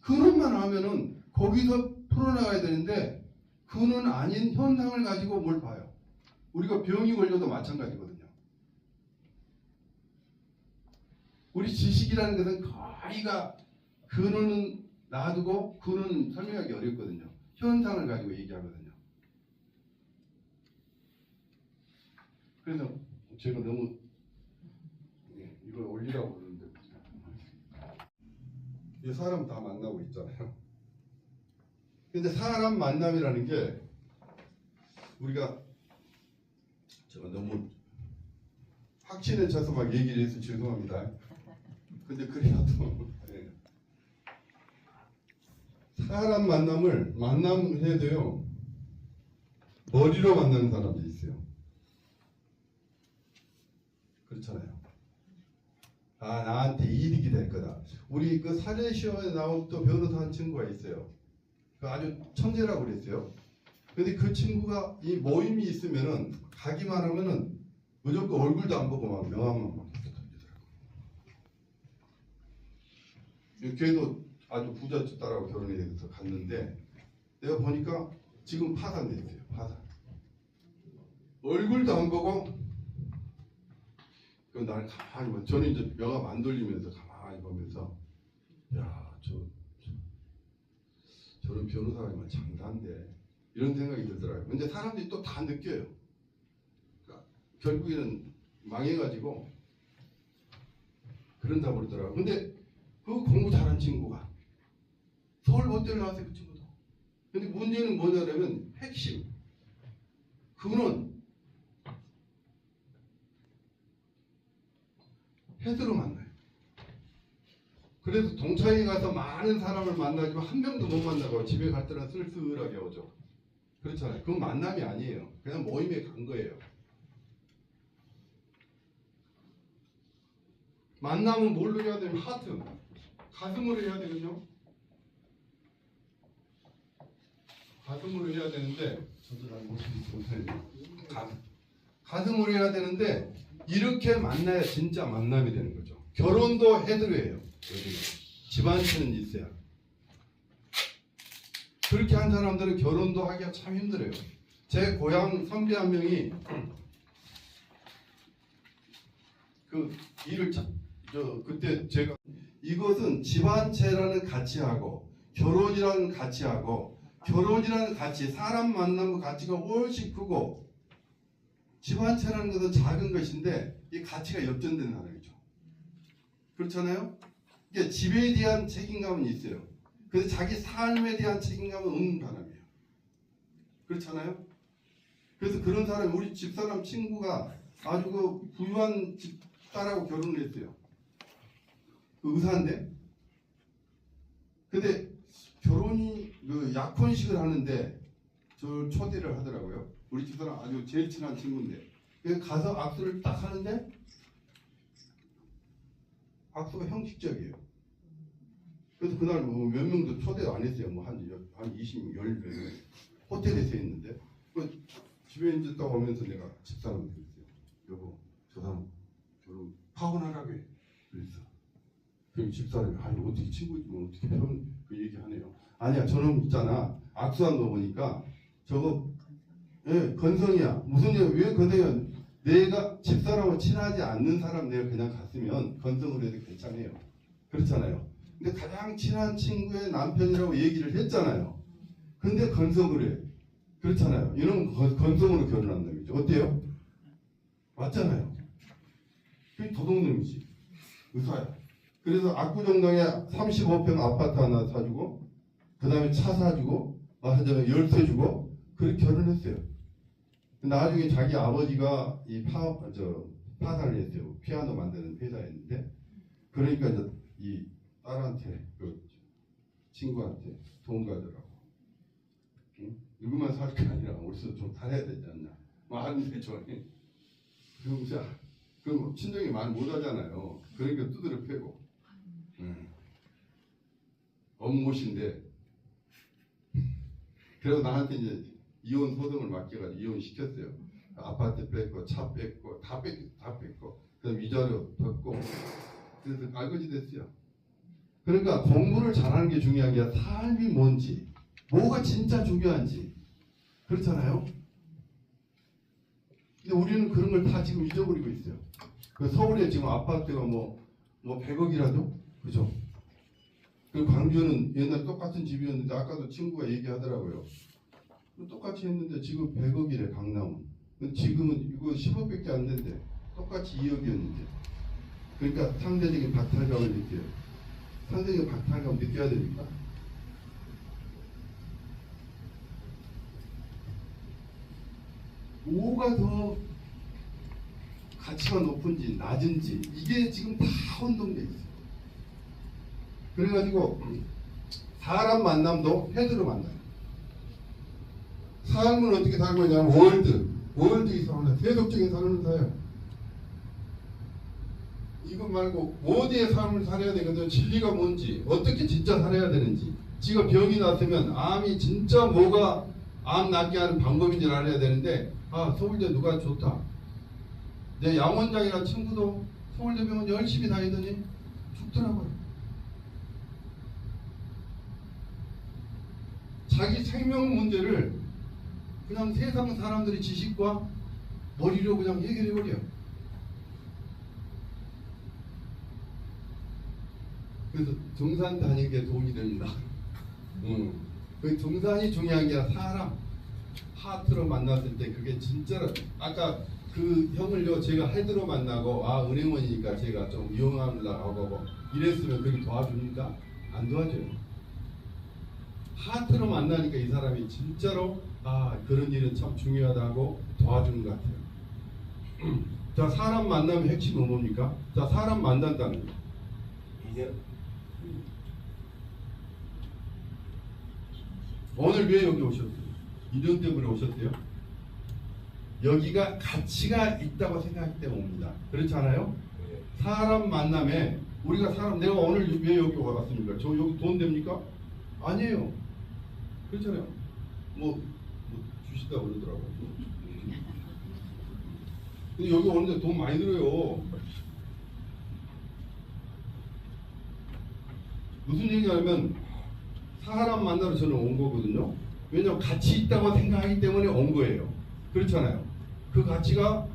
근원만 하면은 거기서 풀어나가야 되는데 근원 아닌 현상을 가지고 뭘 봐요? 우리가 병이 걸려도 마찬가지거든요. 우리 지식이라는 것은 거의가 근원은 놔두고 근원은 설명하기 어렵거든요. 현상을 가지고 얘기하거든요. 그래서 제가 너무 이걸 올리라고 그러는데 이 사람 다 만나고 있잖아요. 근데 사람 만남이라는 게 우리가 제가 너무 확신에 차서 막 얘기를 해서 죄송합니다. 근데 그래도 사람 만남해야 돼요. 머리로 만나는 사람도 있어요. 그렇잖아요. 나한테 이득이 될 거다. 우리 그 사례시험에 나온 또 변호사 한 친구가 있어요. 그 아주 천재라고 그랬어요. 근데 그 친구가 이 모임이 있으면은 가기만 하면은 무조건 얼굴도 안 보고 막 명함만 막 던지더라고요. 걔도 아주 부잣집 딸하고 결혼해서 갔는데 내가 보니까 지금 파산됐어요. 파산. 얼굴도 안 보고 그 나를 가만히 봐. 저는 이제 명함 안 돌리면서 가만히 보면서 야, 저런 변호사님은 장단데 이런 생각이 들더라고요. 근데 사람들이 또 다 느껴요. 그러니까 결국에는 망해가지고 그런다 그러더라고요. 근데 그 공부 잘한 친구가 서울 모델 나왔어요. 그 친구도. 근데 문제는 뭐냐면 핵심. 그거는 헤드로 만나요. 그래서 동창회 가서 많은 사람을 만나지만 한 명도 못 만나고 집에 갈 때는 쓸쓸하게 오죠. 그렇잖아요. 그건 만남이 아니에요. 그냥 모임에 간 거예요. 만남은 뭘로 해야 되면 하트, 가슴으로 해야 되거든요. 가슴으로 해야 되는데 저도 잘 못해요. 가슴으로 해야 되는데 이렇게 만나야 진짜 만남이 되는 거죠. 결혼도 헤드로 해요. 집안치는 있어야. 그렇게 한 사람들은 결혼도 하기가 참 힘들어요. 제 고향 선배 한 명이 그 일을 그때 제가 이것은 집안체라는 가치하고 결혼이라는 가치하고 결혼이라는 가치, 사람 만나는 가치가 훨씬 크고 집안체라는 것은 작은 것인데 이 가치가 역전된 사람이죠. 그렇잖아요? 이게 집에 대한 책임감은 있어요. 그래서 자기 삶에 대한 책임감은 없는 사람이에요. 그렇잖아요? 그래서 그런 사람이 우리 집사람 친구가 아주 그 부유한 집딸하고 결혼을 했어요. 그 의사인데. 근데 결혼이 그 약혼식을 하는데 저 초대를 하더라고요. 우리 집사람 아주 제일 친한 친구인데. 그래서 가서 악수를 딱 하는데 악수가 형식적이에요. 그래서 그날 뭐 몇 명도 초대 안 했어요. 뭐 한 20, 10명 호텔에서 했는데 그 집에 이제 딱 오면서 내가 집사람한테 그랬어요. 여보, 저 사람 결혼 파혼하라고 해. 그랬어. 그 집사람이 아니 어떻게 친구지만 어떻게 그 얘기하네요. 아니야, 저놈 있잖아. 악수한 거 보니까 저거 건성이야. 무슨 일? 왜 건성이야? 내가 집사람하고 친하지 않는 사람 내가 그냥 갔으면 건성으로 해도 괜찮아요. 그렇잖아요. 근데 가장 친한 친구의 남편이라고 얘기를 했잖아요. 근데 건성으로 해. 그렇잖아요. 이런 건성으로 결혼한다는 거죠. 어때요? 맞잖아요. 그게 도둑놈이지. 의사야. 그래서 압구정동에 35평 아파트 하나 사주고 그 다음에 차 사주고 하자면 열쇠 주고 그렇게 결혼했어요. 나중에 자기 아버지가 이 파산을 했어요. 피아노 만드는 회사였는데 그러니까 이제 이 딸한테 그 친구한테 돈 가져라고. 응? 누구만 살 게 아니라 우리도 좀 살아야 되지 않냐. 뭐 하는데 저는 그럼 친정이 말 못하잖아요. 그러니까 두드려 패고. 엄못인데 그래서 나한테 이제 이혼 소송을 맡겨가지고 이혼 시켰어요. 아파트 뺏고 차 뺏고 다 뺏고 그다음 위자료 받고 그래서 알거지 됐어요. 그러니까 공부를 잘하는 게 중요한 게 아니라 삶이 뭔지 뭐가 진짜 중요한지 그렇잖아요. 근데 우리는 그런 걸 다 지금 잊어버리고 있어요. 그 서울에 지금 아파트가 뭐 100억이라도 그죠? 그 광주는 옛날 똑같은 집이었는데 아까도 친구가 얘기하더라고요. 똑같이 했는데 지금 100억이래 강남은. 지금은 이거 10억밖에 안 된대. 똑같이 2억이었는데. 그러니까 상대적인 박탈감을 느껴요. 상대적인 박탈감 느껴야 됩니까? 뭐가 더 가치가 높은지 낮은지 이게 지금 다 혼동돼 있어요. 그래가지고 사람 만남도 헤드로 만나요. 삶은 어떻게 살고 있냐면 월드에서 하는 세속적인 삶을 살아요. 이거 말고 어디에 삶을 살아야 되거든. 진리가 뭔지 어떻게 진짜 살아야 되는지 지가 병이 났으면 암이 진짜 뭐가 암 낫게 하는 방법인지를 알아야 되는데 서울대 누가 좋다. 내 양원장이라는 친구도 서울대병원 열심히 다니더니 죽더라고요. 자기 생명 문제를 그냥 세상 사람들의 지식과 머리로 그냥 해결해버려요. 그래서 등산 다니는 게 도움이 됩니다. 그 등산이 중요한 게 아니라 사람 하트로 만났을 때 그게 진짜로 아까 그 형을요 제가 헤드로 만나고 아 은행원이니까 제가 좀 이용하려고 하고 이랬으면 그게 도와줍니까? 안 도와줘요. 하트로 만나니까 이 사람이 진짜로 아 그런 일은 참 중요하다고 도와주는 것 같아요. 자 사람 만나면 핵심은 뭡니까? 자 사람 만난다는 거. 이제 오늘 왜 여기 오셨어요? 이런 때문에 오셨대요? 여기가 가치가 있다고 생각하기 때문에 옵니다. 그렇지 않아요? 사람 만남에 우리가 사람 내가 오늘 왜 여기 와봤습니까? 저 여기 돈 됩니까? 아니에요. 그렇잖아요. 뭐 주시다 그러더라고. 근데 여기 오는데 돈 많이 들어요. 무슨 얘기냐면 사람 만나러 저는 온 거거든요. 왜냐하면 가치 있다고 생각하기 때문에 온 거예요. 그렇잖아요. 그 가치가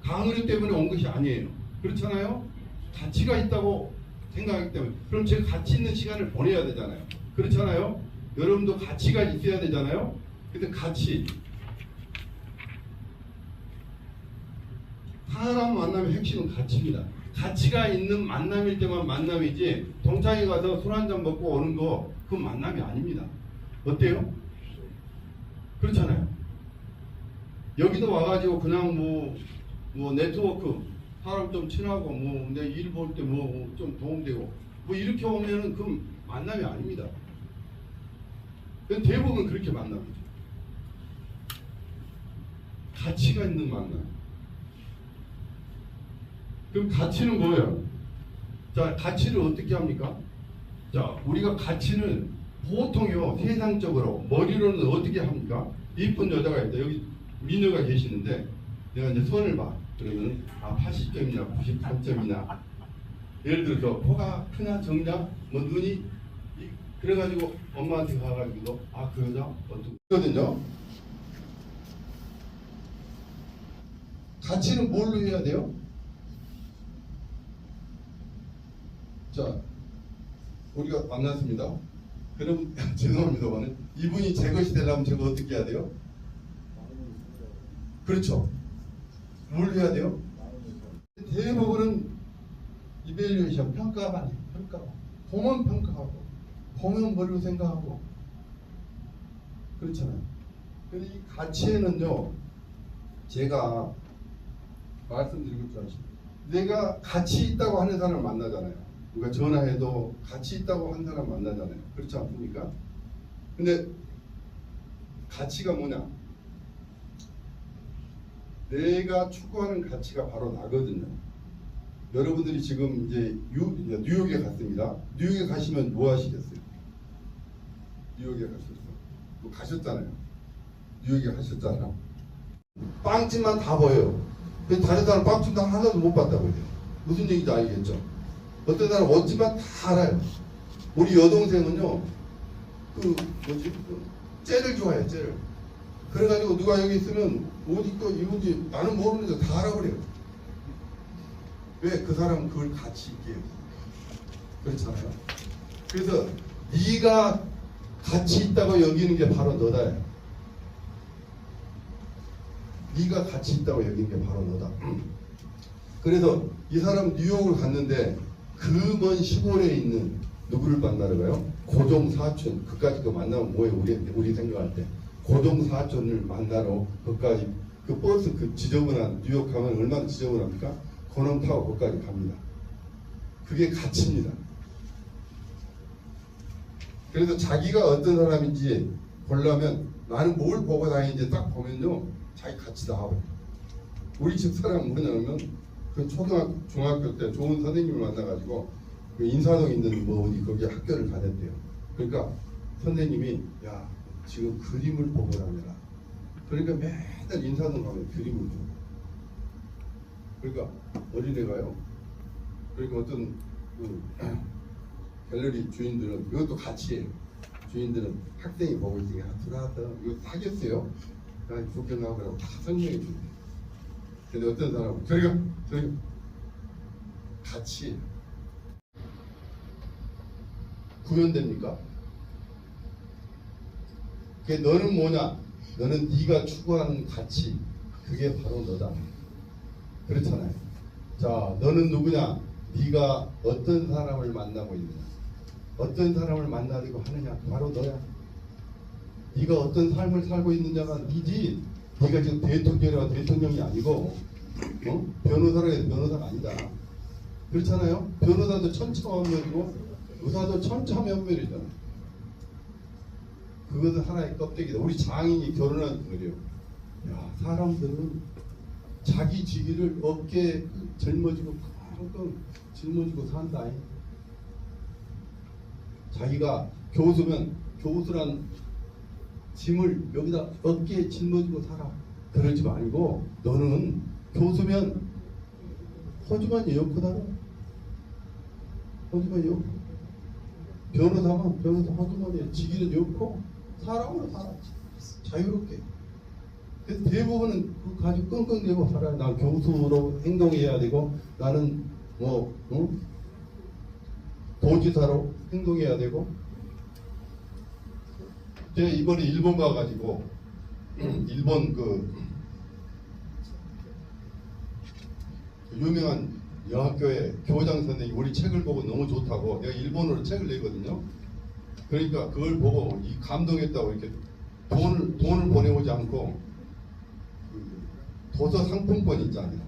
강의료 때문에 온 것이 아니에요. 그렇잖아요. 가치가 있다고 생각하기 때문에 그럼 제가 가치 있는 시간을 보내야 되잖아요. 그렇잖아요. 여러분도 가치가 있어야 되잖아요. 근데 가치 사람 만나면 핵심은 가치입니다. 가치가 있는 만남일 때만 만남이지 동창회 가서 술 한잔 먹고 오는 거 그건 만남이 아닙니다. 어때요? 그렇잖아요. 여기도 와가지고 그냥 뭐 네트워크 사람 좀 친하고 뭐 내 일 볼 때 뭐 좀 도움되고 뭐 이렇게 오면은 그건 만남이 아닙니다. 대부분 그렇게 만납니다. 가치가 있는 만남. 그럼 가치는 뭐예요? 자, 가치를 어떻게 합니까? 자, 우리가 가치는 보통요 세상적으로 머리로는 어떻게 합니까? 이쁜 여자가 있다. 여기 미녀가 계시는데 내가 이제 손을 봐. 그러면 80점이나 93점이나 예를 들어서 코가 크나 적나 뭐 눈이 그래가지고 엄마한테 가가지고 그 여자 어떻게 거든요. 가치는 뭘로 해야 돼요? 자, 우리가 만났습니다. 그럼 죄송합니다. 오늘 이분이 제 것이 되려면 제가 어떻게 해야 돼요? 그렇죠. 뭘 해야 돼요? 대부분은 이밸류에이션 평가만 해요. 평가. 보면 평가하고 보면 뭘로 생각하고 그렇잖아요. 근데 이 가치에는요 제가 말씀드리고 줄 아시죠? 내가 가치 있다고 하는 사람을 만나잖아요. 누가 전화해도 가치 있다고 하는 사람 만나잖아요. 그렇지 않습니까? 근데 가치가 뭐냐? 내가 추구하는 가치가 바로 나거든요. 여러분들이 지금 이제 뉴욕에 갔습니다. 뉴욕에 가시면 뭐 하시겠어요? 뉴욕에 뭐 가셨잖아요. 뉴욕에 가셨잖아요. 빵집만 다 보여요. 근데 다른 사람 빵집 다 하나도 못 봤다고 해요. 무슨 얘기인지 알겠죠? 어떤 사람 옷집만 다 알아요. 우리 여동생은요, 쟤를 좋아해요, 쟤를. 그래가지고 누가 여기 있으면 옷 입고 이건지 나는 모르는데 다 알아버려요. 왜? 그 사람은 그걸 가치 있게 해요. 그렇잖아요. 그래서 네가 가치 있다고 여기는 게 바로 너다. 네가 가치 있다고 여기는 게 바로 너다. 그래서 이 사람 뉴욕을 갔는데 그 먼 시골에 있는 누구를 만나러 가요? 고종 사촌. 그까지 그 만나면 뭐예요? 우리 생각할 때 고종 사촌을 만나러 그까지 그 버스 그 지저분한 뉴욕 가면 얼마나 지저분합니까? 그놈 타고 거기까지 갑니다. 그게 가치입니다. 그래서 자기가 어떤 사람인지 보려면 나는 뭘 보고 다니는지 딱 보면요 자기 가치다 하고. 우리 집 사람은 뭐냐면 그 초등학교 중학교 때 좋은 선생님을 만나가지고 그 인사동에 있는 뭐 어디 거기 학교를 다녔대요. 그러니까 선생님이 야 지금 그림을 보고 다녀라. 그러니까 맨날 인사동 가면 그림을 줘. 그러니까 어린애가요. 그러니까 어떤 그 갤러리 주인들은 이것도 같이 해요. 주인들은 학생이 보고 있으니까 들어와서 이거 사겠어요. 구경하고 다 설명해 준대. 근데 어떤 사람은 저희가 같이 구현됩니까? 그게 너는 뭐냐? 너는 네가 추구하는 가치, 그게 바로 너다. 그렇잖아요. 자, 너는 누구냐? 네가 어떤 사람을 만나고 있느냐? 어떤 사람을 만나려고 하느냐? 바로 너야. 네가 어떤 삶을 살고 있느냐가 네지. 네가 지금 대통령이 아니고 변호사라 해도 변호사가 아니다. 그렇잖아요. 변호사도 천차만별이고 의사도 천차만별이잖아. 그것은 하나의 껍데기다. 우리 장인이 결혼한 거래요. 야, 사람들은 자기 지위를 어깨에 짊어지고 끙끙 짊어지고 산다. 자기가 교수면 교수란 짐을 여기다 어깨에 짊어지고 살아. 그러지 말고 너는 교수면 허주만이 여코다로. 허주만이 여코. 변호사면 변호사 허주만이 직위는 여코. 사람으로 살아. 자유롭게. 그래서 대부분은 그 가지고 끙끙대고 살아요. 난 교수로 행동해야 되고 나는 도지사로 행동해야 되고. 제가 이번에 일본 가가지고 일본 그 유명한 여학교의 교장 선생님이 우리 책을 보고 너무 좋다고 내가 일본어로 책을 내거든요. 그러니까 그걸 보고 감동했다고 이렇게 돈을 보내오지 않고 그 도서 상품권 있잖아요.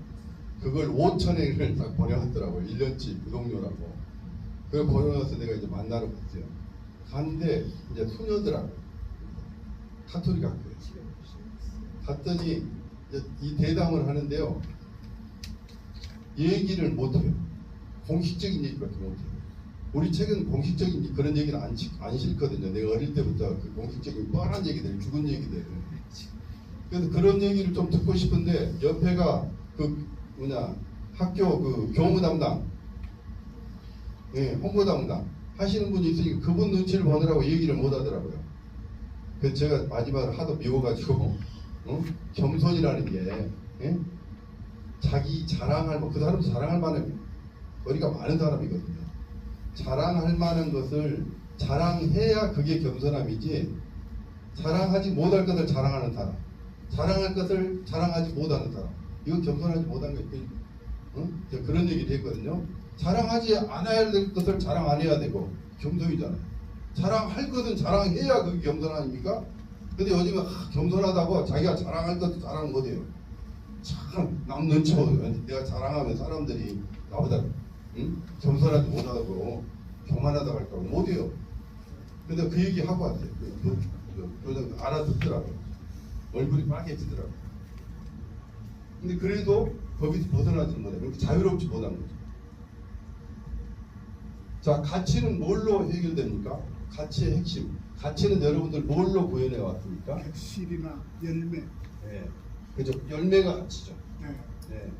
그걸 5,000엔을 딱 보내왔더라고요. 1년치 구독료라고. 그걸 보내와서 내가 이제 만나러 갔어요. 갔는데 이제 수녀들하고 카톨릭 학교에 갔더니 이제 이 대담을 하는데요. 얘기를 못해요. 공식적인 얘기밖에 못해요. 우리 책은 공식적인 그런 얘기를 안 싫거든요. 내가 어릴 때부터 그 공식적인 뻔한 얘기들, 죽은 얘기들. 그래서 그런 얘기를 좀 듣고 싶은데 옆에가 그 학교 그 교무 담당, 홍보 담당 하시는 분이 있으니까 그분 눈치를 보느라고 얘기를 못 하더라고요. 그래서 제가 마지막으로 하도 미워가지고 겸손이라는 게 자기 자랑할 그 사람도 자랑할 만한 머리가 많은 사람이거든요. 자랑할 만한 것을 자랑해야 그게 겸손함이지. 자랑하지 못할 것을 자랑하는 사람, 자랑할 것을 자랑하지 못하는 사람, 이건 겸손하지 못한 거예요. 그런 얘기를 했거든요. 자랑하지 않아야 될 것을 자랑 안 해야 되고 겸손이잖아요. 자랑할 것은 자랑해야 그게 겸손 아닙니까? 근데 요즘은 겸손하다고 자기가 자랑할 것도 자랑 못해요. 참 남 눈치 보고 내가 자랑하면 사람들이 나보다 겸손하지 못하고 교만하다고 할까봐 못해요. 근데 그 얘기 하고 왔어요. 교장 알아듣더라고요. 얼굴이 빨개지더라고요. 근데 그래도 거기서 벗어나지 못해요. 그렇게 자유롭지 못한 거죠. 자, 가치는 뭘로 해결됩니까? 가치의 핵심. 가치는 여러분들 뭘로 구현해 왔습니까? 객실이나 열매. 네. 그죠. 열매가 가치죠. 네. 네.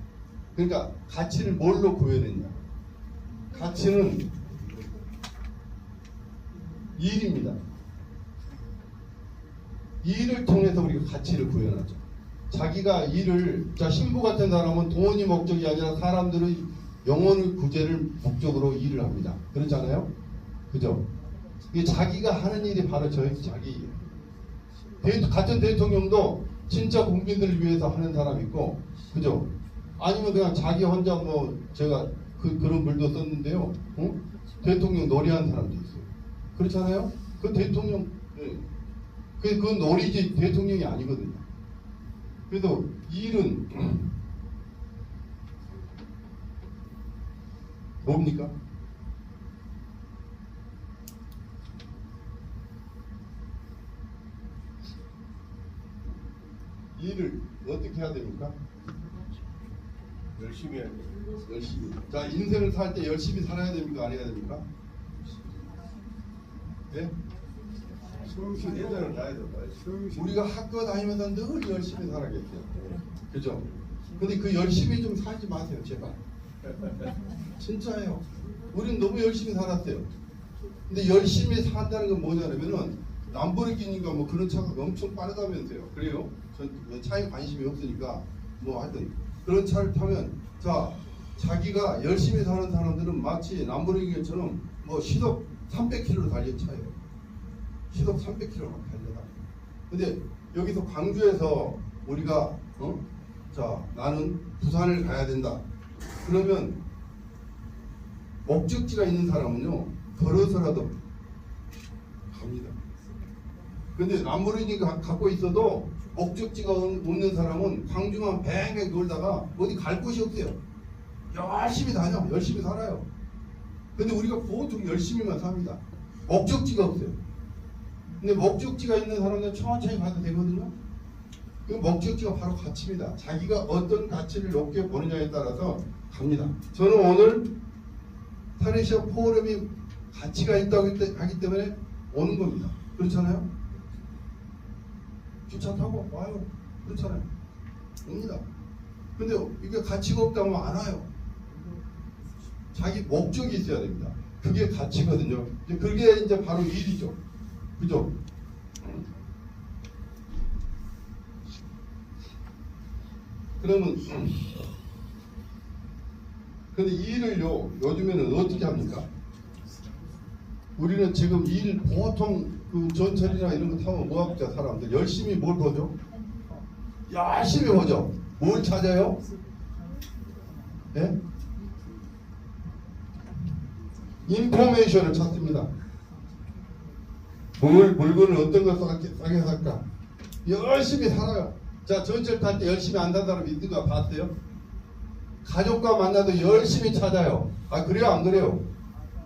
그러니까 가치를 뭘로 구현했냐? 가치는 일입니다. 일을 통해서 우리가 가치를 구현하죠. 자기가 일을, 자, 신부 같은 사람은 돈이 목적이 아니라 사람들의 영혼의 구제를 목적으로 일을 합니다. 그렇잖아요? 그죠? 이게 자기가 하는 일이 바로 자기 일이에요. 같은 대통령도 진짜 국민들을 위해서 하는 사람이 있고, 그죠? 아니면 그냥 자기 혼자 제가 그런 글도 썼는데요. 대통령 놀이한 사람도 있어요. 그렇잖아요? 그 대통령, 그건 놀이지 대통령이 아니거든요. 그래도 일은 뭡니까? 일을 어떻게 해야 됩니까? 열심히 해야 돼. 열심히. 자, 인생을 살 때 열심히 살아야 됩니까? 안 해야 됩니까? 네? 예전을 가야 돼. 우리가 학교 다니면서 늘 열심히 살아야겠어요. 그죠? 근데 그 열심히 좀 살지 마세요, 제발. 진짜예요. 우리는 너무 열심히 살았어요. 근데 열심히 산다는 건 뭐냐면은 람보르기니가 그런 차가 엄청 빠르다면서요. 그래요? 전 차에 관심이 없으니까 하여튼 그런 차를 타면, 자, 자기가 열심히 사는 사람들은 마치 람보르기니처럼 시속 300km로 달린 차예요. 시속 300km 막 달려다. 근데 여기서 광주에서 우리가 자 나는 부산을 가야 된다. 그러면 목적지가 있는 사람은요 걸어서라도 갑니다. 근데 람보르기니 갖고 있어도 목적지가 없는 사람은 광주만 뱅뱅 놀다가 어디 갈 곳이 없어요. 열심히 다녀, 열심히 살아요. 근데 우리가 보통 열심히만 삽니다. 목적지가 없어요. 근데 목적지가 있는 사람은 천천히 가도 되거든요. 그 목적지가 바로 가치입니다. 자기가 어떤 가치를 높게 보느냐에 따라서 갑니다. 저는 오늘 타레시아 포럼이 가치가 있다고 하기 때문에 오는 겁니다. 그렇잖아요? 기차 타고 와요. 그렇잖아요. 옵니다. 근데 이게 가치가 없다면 안 와요. 자기 목적이 있어야 됩니다. 그게 가치거든요. 그게 이제 바로 일이죠. 그죠? 그러면 근데 이 일을요 요즘에는 어떻게 합니까? 우리는 지금 일 보통 그 전철이나 이런 거 타면 무학자 사람들 열심히 뭘 보죠? 열심히 보죠. 뭘 찾아요? 예? 인포메이션을 찾습니다. 물건을 어떤 걸 싸게 살까? 열심히 살아요. 자, 전철 탈 때 열심히 안 산 사람 있는 거 봤어요? 가족과 만나도 열심히 찾아요. 아, 그래요? 안 그래요?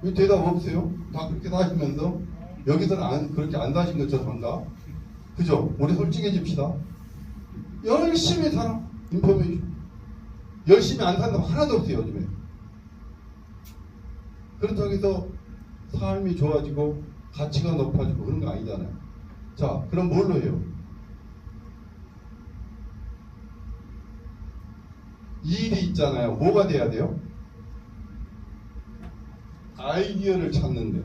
왜 대답 없어요? 다 그렇게 사시면서 여기서는 그렇게 안 사신 것처럼 한가? 그죠? 우리 솔직해집시다. 열심히 살아. 인포메이션. 열심히 안 산다면 하나도 없어요, 요즘에. 그렇다고 해서 삶이 좋아지고 가치가 높아지고 그런 거 아니잖아요. 자, 그럼 뭘로 해요? 일이 있잖아요. 뭐가 돼야 돼요? 아이디어를 찾는데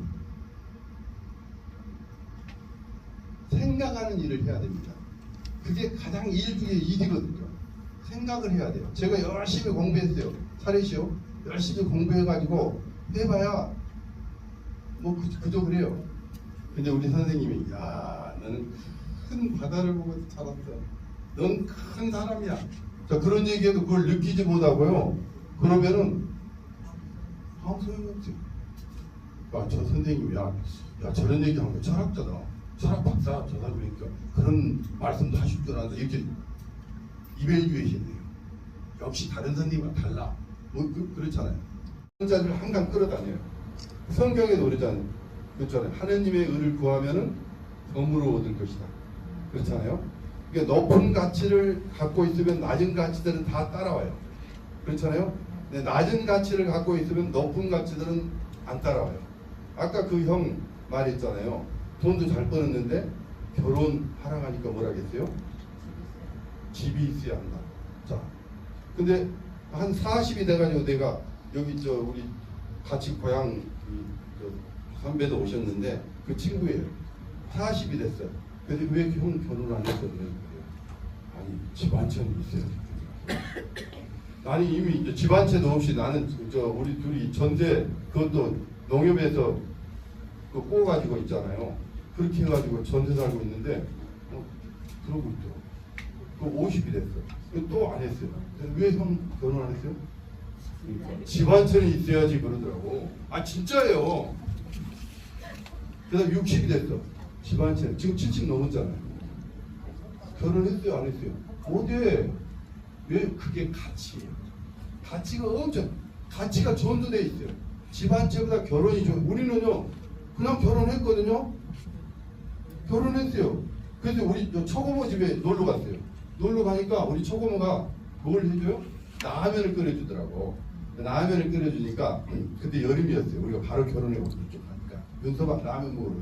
생각하는 일을 해야 됩니다. 그게 가장 일 중에 일이거든요. 생각을 해야 돼요. 제가 열심히 공부했어요. 차례시오. 열심히 공부해가지고 해봐야 뭐 그저 그래요. 근데 우리 선생님이 야 너는 큰 바다를 보고 자랐어. 넌 큰 사람이야. 자 그런 얘기해도 그걸 느끼지 못하고요. 그러면은 아무 소용없지. 저 선생님이 야 저런 얘기하는 거 철학자다. 철학 박사 저 사람이니까 그런 말씀도 하실 줄 알았는데 이렇게 이벨주에이션이에요. 역시 다른 선생님과 달라. 뭐 그렇잖아요. 자를 항상 끌어다녀요. 성경에도 그러잖아요. 그렇잖아요. 하느님의 의를 구하면은 덤으로 얻을 것이다. 그렇잖아요. 그러니까 높은 가치를 갖고 있으면 낮은 가치들은 다 따라와요. 그렇잖아요. 근데 낮은 가치를 갖고 있으면 높은 가치들은 안 따라와요. 아까 그 형 말했잖아요. 돈도 잘 벌었는데 결혼하라고 하니까 뭐라겠어요? 집이 있어야 한다. 자, 근데 한 40이 돼가지고 내가 여기 우리 같이 고향 선배도 오셨는데 그 친구예요. 40이 됐어요. 근데 왜 형 결혼 안 했어? 아니 집 한 채는 있어요. 아니 이미 이제 집 한 채도 없이 나는 우리 둘이 전세 그것도 농협에서 그 꼬가지고 있잖아요. 그렇게 해가지고 전세 살고 있는데 그러고 있죠. 그 50이 됐어. 또 안 했어요. 왜 형 결혼 안 했어요? 그러니까 집 한 채는 있어야지 그러더라고. 아 진짜예요. 그래서 60이 됐어. 집 한 채. 지금 70 넘었잖아요. 결혼했어요? 안 했어요? 어디? 왜? 그게 가치예요. 가치가 엄청 가치가 전도돼 있어요. 집 한 채보다 결혼이 좋아요. 우리는요 그냥 결혼했거든요. 결혼했어요. 그래서 우리 처고모 집에 놀러 갔어요. 놀러 가니까 우리 처고모가 뭘 해줘요? 라면을 끓여주더라고. 라면을 끓여주니까 그때 여름이었어요. 우리가 바로 결혼해고 그쪽 가니까 윤서방 라면 먹으러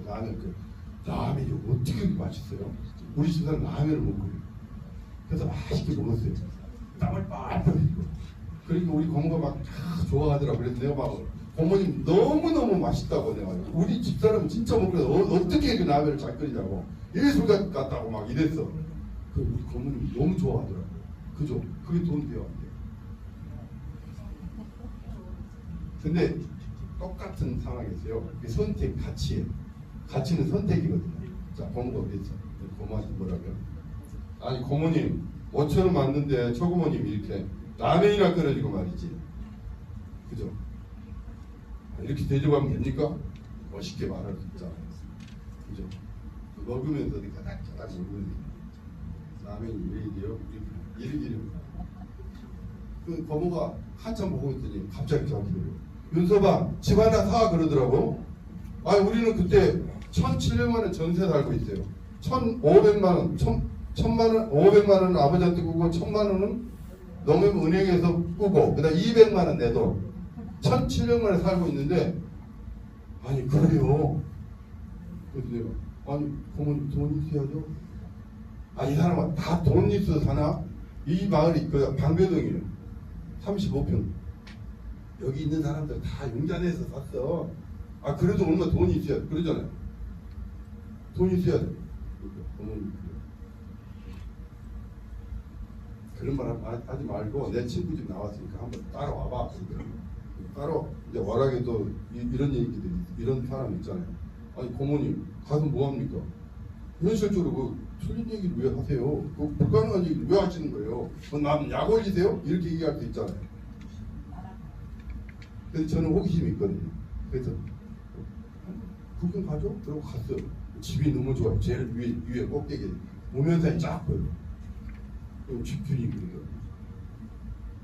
라면이 어떻게 그렇게 맛있어요? 우리 집사람 라면을 못 끓여요. 그래서 맛있게 먹었어요. 땀을 빡빡 흘리고. 그러니까 우리 고모가 막 좋아하더라고. 그래서 내가 막 고모님 너무너무 맛있다고 내가 우리 집사람은 진짜 못 끓여. 어떻게 그 라면을 잘 끓이냐고 예술 같다고 막 이랬어. 그 우리 고모님 너무 좋아하더라고. 그죠? 그게 돈 돼요 안 돼요? 근데 똑같은 상황이었어요. 이게 선택, 가치예요. 가치는 선택이거든요. 자, 고모가 그랬죠. 고모한테 뭐라고요? 아니 고모님 5,000원 맞는데 초고모님이 이렇게 라면이나 끓여주고 말이지. 그죠? 이렇게 대접하면 됩니까? 멋있게 말할 수 있잖아요. 그죠? 먹으면서 이렇게 까닥까닥 먹으면 라면이 왜 이래요? 이렇게 그 고모가 한참 보고 있더니 갑자기 저한테 그래요. 윤서방 집 하나 사 그러더라고. 아니 우리는 그때 1,700만 원 전세 살고 있어요. 1,500만 원, 1,000만 원, 500만 원은 아버지한테 꾸고 1,000만 원은 농협 은행에서 꾸고 그다음 200만 원 내도 1,700만 원 살고 있는데 아니 그래요. 그래서 내가 아니 고모님 돈 있어야죠. 아 이 사람은 다 돈 있어서 사나? 이 마을이 그 방배동이에요. 35평. 여기 있는 사람들 다 용자내에서 샀어. 아 그래도 얼마 돈이 있어야 그러잖아요. 돈이 있어야 돼. 어머니 그런 말 하지 말고 내 친구 집 나왔으니까 한번 따라와봐. 따로 이제 워낙에도 이런 얘기들이 이런 사람 있잖아요. 아니 고모님 가서 뭐 합니까? 현실적으로 그 틀린 얘기를 왜 하세요? 그 불가능한 얘기를 왜 하시는 거예요? 남 약 올리세요? 이렇게 얘기할 수 있잖아요. 그래서 저는 호기심이 있거든요. 그래서 구경 가죠? 그러고 갔어요. 집이 너무 좋아요. 제일 위에 꼭대기 모면산이 쫙 보여요. 그럼 집주인이 그래요.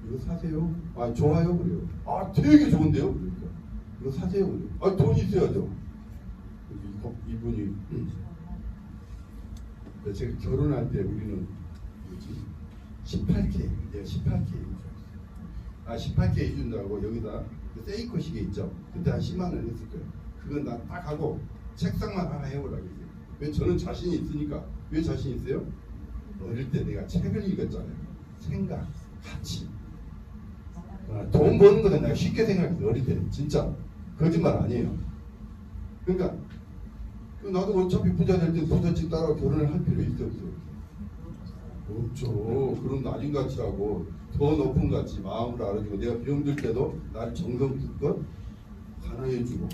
이거 사세요? 아 좋아요 그래요. 아 되게 좋은데요? 그러니까 이거 사세요 그래요. 아 돈이 있어야죠. 이분이 제가 결혼할 때 우리는 뭐지 18K 내가 18K 아 18K 해준다고 여기다 세이코 시계 있죠. 그때 한 10만 원 했을 거예요. 그건 나 딱 하고 책상만 하나 해오라고 했어요. 왜 저는 자신이 있으니까. 왜 자신 있어요? 어릴 때 내가 책을 읽었잖아요. 생각, 가치. 돈 버는 거는 내가 쉽게 생각했어. 어릴 때 진짜 거짓말 아니에요. 그러니까 나도 어차피 부자 될 때 부잣집 따라 결혼을 할 필요 있어 없어? 없죠. 그런 낮은 가치하고 더 높은 가치 마음을 알아주고 내가 병들 때도 나를 정성껏 관화해주고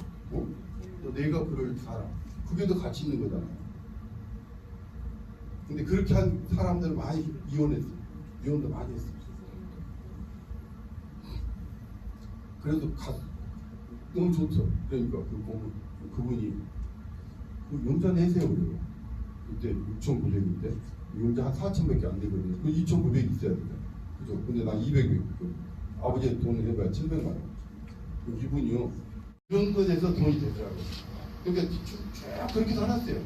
또 내가 그를 살아. 그게 더 가치 있는 거잖아요. 근데 그렇게 한 사람들 많이 이혼했어. 이혼도 많이 했어. 그래도 너무 좋죠. 그러니까 그분이 용자 내세요 그래요. 그때 6,900인데 용자 한 4,000밖에 안 되거든요. 그 2,900 있어야 돼요. 그죠? 근데 난 200이 아버지의 돈을 해봐야 700만 원. 이분이요 이런 것에서 돈이 되더라고요. 그러니까 쭉 그렇게 살았어요.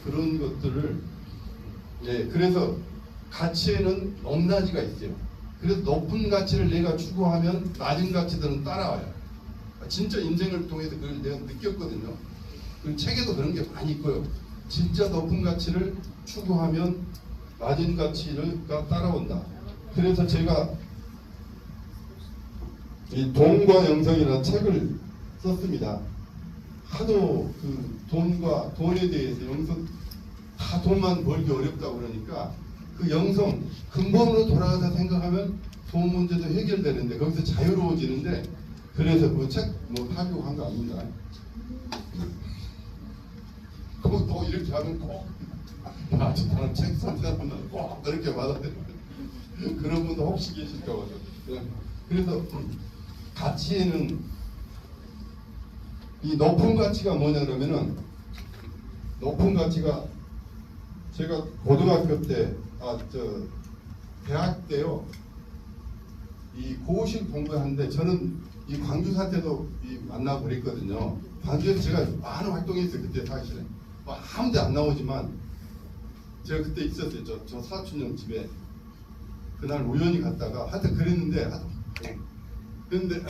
그런 것들을 그래서 가치에는 높낮이가 있어요. 그래서 높은 가치를 내가 추구하면 낮은 가치들은 따라와요. 진짜 인생을 통해서 그걸 내가 느꼈거든요. 그 책에도 그런 게 많이 있고요. 진짜 높은 가치를 추구하면 낮은 가치가 따라온다. 그래서 제가 이 돈과 영성이라는 책을 썼습니다. 하도 그 돈에 대해서 영성 다 돈만 벌기 어렵다고 그러니까 그 영성 근본으로 돌아가서 생각하면 돈 문제도 해결되는데 거기서 자유로워지는데 그래서 그 책 뭐 하려고 한 거 아닙니다. 또 이렇게 하면 꼭 저 사람 책 쓴 사람은 꼭 그렇게 받아야 돼. 그런 분도 혹시 계실까 봐서. 그래서 가치에는 이 높은 가치가 뭐냐 그러면은 높은 가치가 제가 고등학교 때 대학 때요 이 고시 공부하는데 저는 이 광주 사태도 만나고 그랬거든요. 광주에서 제가 많은 활동했어요. 그때 사실은 뭐 아무데 안 나오지만 제가 그때 있었어요. 저 사촌 형 집에 그날 우연히 갔다가 하여튼 그랬는데 그런데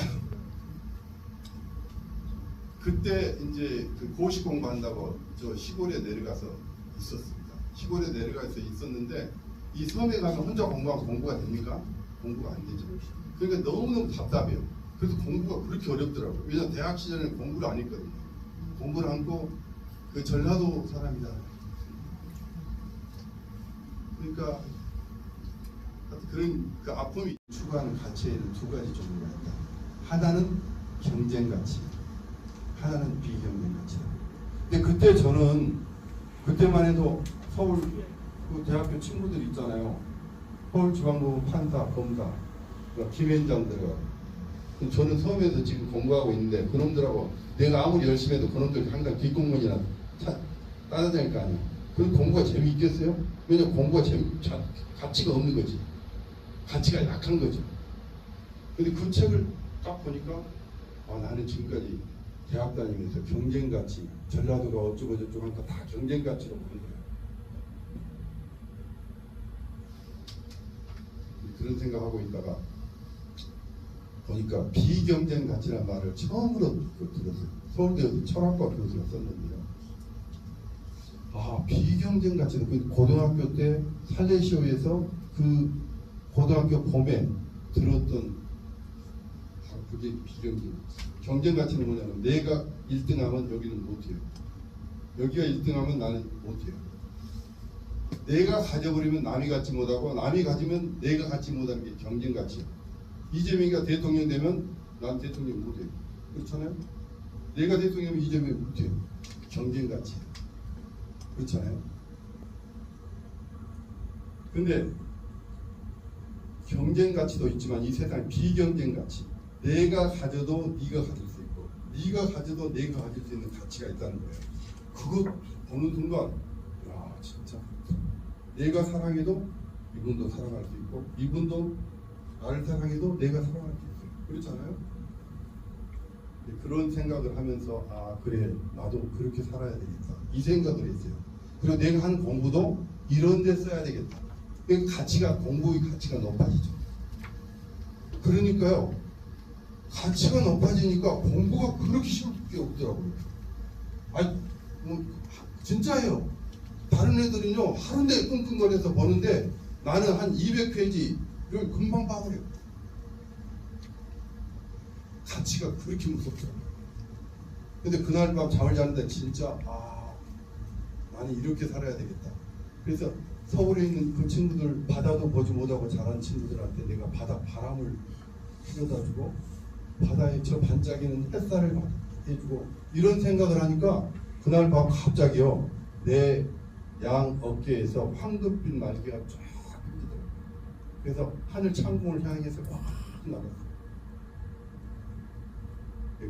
그때 이제 그 고시 공부한다고 저 시골에 내려가서 있었습니다. 시골에 내려가서 있었는데 이 섬에 가면 혼자 공부하면 공부가 됩니까? 공부가 안 되죠. 그러니까 너무너무 답답해요. 그래서 공부가 그렇게 어렵더라고요. 왜냐면 대학 시절에는 공부를 안 했거든요. 공부를 하고 그 전라도 사람이다. 그러니까 그런 그 아픔이 추구하는 가치에는 두 가지 종류가 있다. 하나는 경쟁 가치, 하나는 비경쟁 가치다. 근데 그때 저는 그때만 해도 서울 그 대학교 친구들 있잖아요. 서울지방법원 판사, 검사, 김현장 들어가고. 저는 서울에서 지금 공부하고 있는데 그놈들하고 내가 아무리 열심히 해도 그놈들 항상 뒷공문이나 따라다닐 거 아니야. 그 공부가 재미있겠어요? 왜냐면 공부가 가치가 없는 거지. 가치가 약한 거죠. 근데 그 책을 딱 보니까 나는 지금까지 대학 다니면서 경쟁 가치, 전라도가 어쩌고 저쩌고 하니까 다 경쟁 가치로 보는 거예요. 그런 생각하고 있다가 보니까 비경쟁 가치라는 말을 처음으로 들었어요. 서울대 철학과 교수가 썼는데요. 비경쟁 가치는 그 고등학교 때 살레시오에서 그 고등학교 봄에 들었던 그게 비경쟁. 경쟁 가치는 뭐냐면 내가 1등하면 여기는 못해요. 여기가 1등하면 나는 못해요. 내가 가져버리면 남이 갖지 못하고 남이 가지면 내가 갖지 못하는 게 경쟁 가치예요. 이재명이가 대통령 되면 난 대통령 못해요. 그렇잖아요. 내가 대통령이면 이재명이 못해요. 경쟁 가치. 그렇잖아요. 근데 경쟁 가치도 있지만 이 세상 비경쟁 가치. 내가 가져도 네가 가질 수 있고 네가 가져도 내가 가질 수 있는 가치가 있다는 거예요. 그거 보는 순간 야 진짜 내가 사랑해도 이분도 사랑할 수 있고 이분도 나를 사랑해도 내가 사랑할 수 있어요. 그렇잖아요. 그런 생각을 하면서 그래 나도 그렇게 살아야 되겠다 이 생각을 했어요. 그리고 내가 하는 공부도 이런 데 써야 되겠다. 그러니까 가치가 공부의 가치가 높아지죠. 그러니까요 가치가 높아지니까 공부가 그렇게 쉬울 게 없더라고요. 진짜예요. 다른 애들은요 하루내 끙끙거려서 보는데 나는 한 200페이지를 금방 봐버려요. 가치가 그렇게 무섭더라고요. 근데 그날 밤 잠을 자는데 진짜 나는 이렇게 살아야 되겠다. 그래서 서울에 있는 그 친구들 바다도 보지 못하고 자란 친구들한테 내가 바다 바람을 풀어다주고 바다에 저 반짝이는 햇살을 해주고 이런 생각을 하니까 그날 밤 갑자기요 내 양 어깨에서 황금빛 날개가 쫙 펴지더라고요. 그래서 하늘 창공을 향해서 확 날았어요.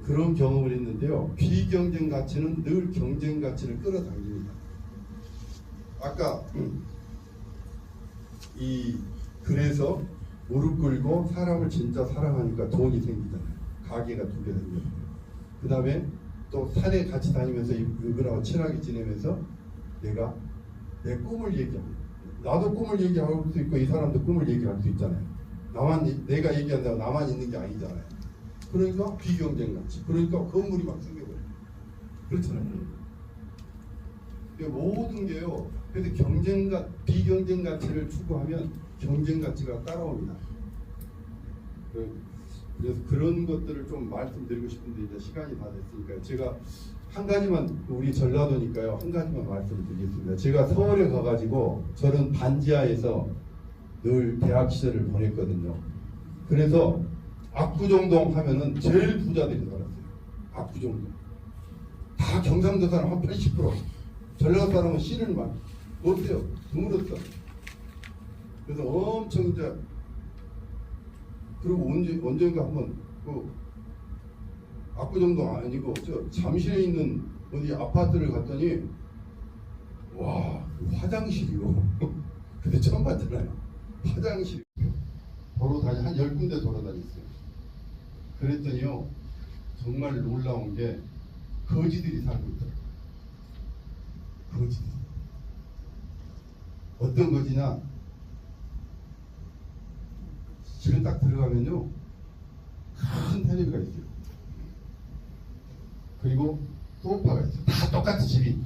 그런 경험을 했는데요. 비경쟁 가치는 늘 경쟁 가치를 끌어당깁니다. 아까 그래서 무릎 꿇고 사람을 진짜 사랑하니까 돈이 생기잖아요. 가게가 2개 생겼어요. 그 다음에 또 산에 같이 다니면서 이분하고 친하게 지내면서 내가 내 꿈을 얘기합니다. 나도 꿈을 얘기할 수 있고 이 사람도 꿈을 얘기할 수 있잖아요. 내가 얘기한다고 나만 있는 게 아니잖아요. 그러니까 비경쟁 가치. 그러니까 건물이 막 생겨버려요. 그렇잖아요. 모든 게요. 그래서 비경쟁 가치를 추구하면 경쟁 가치가 따라옵니다. 그래서 그런 것들을 좀 말씀드리고 싶은데 이제 시간이 다 됐으니까 제가 한 가지만 우리 전라도니까요. 한 가지만 말씀드리겠습니다. 제가 서울에 가가지고 저는 반지하에서 늘 대학 시절을 보냈거든요. 그래서 압구정동 하면은 제일 부자들이 살았어요. 압구정동. 다 경상도 사람 한 80%. 전라도 사람은 씨를 막 없어요. 드물었어. 그래서 엄청 이제 그리고 언젠가 한번 압구정동 아니고 저 잠실에 있는 어디 아파트를 갔더니 와 화장실이요. 근데 처음 봤잖아요. 화장실 돌아다니 한 10군데 돌아다녔어요. 그랬더니요 정말 놀라운 게 거지들이 살고 있더라고요. 거지들. 어떤 거지냐? 집에 딱 들어가면요 큰 텔레비가 있어요. 그리고 소파가 있어요. 다 똑같이 집이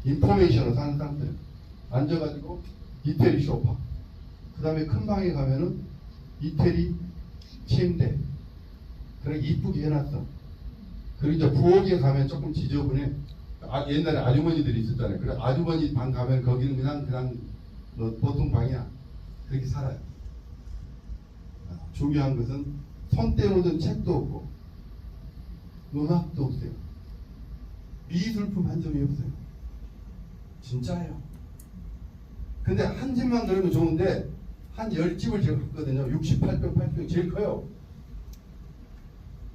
인포메이션을 사는 상태예요. 앉아가지고 이태리 소파. 그 다음에 큰 방에 가면은 이태리 침대. 그래 이쁘게 해놨어. 그리고 이제 부엌에 가면 조금 지저분해. 옛날에 아주머니들이 있었잖아요. 그래 아주머니 방 가면 거기는 그냥 보통 방이야. 그렇게 살아요. 중요한 것은 손 떼묻은 책도 없고 음악도 없어요. 미술품 한 점이 없어요. 진짜예요. 근데 한 집만 그러면 좋은데 한 10집을 제가 갔거든요. 68평, 80평 제일 커요.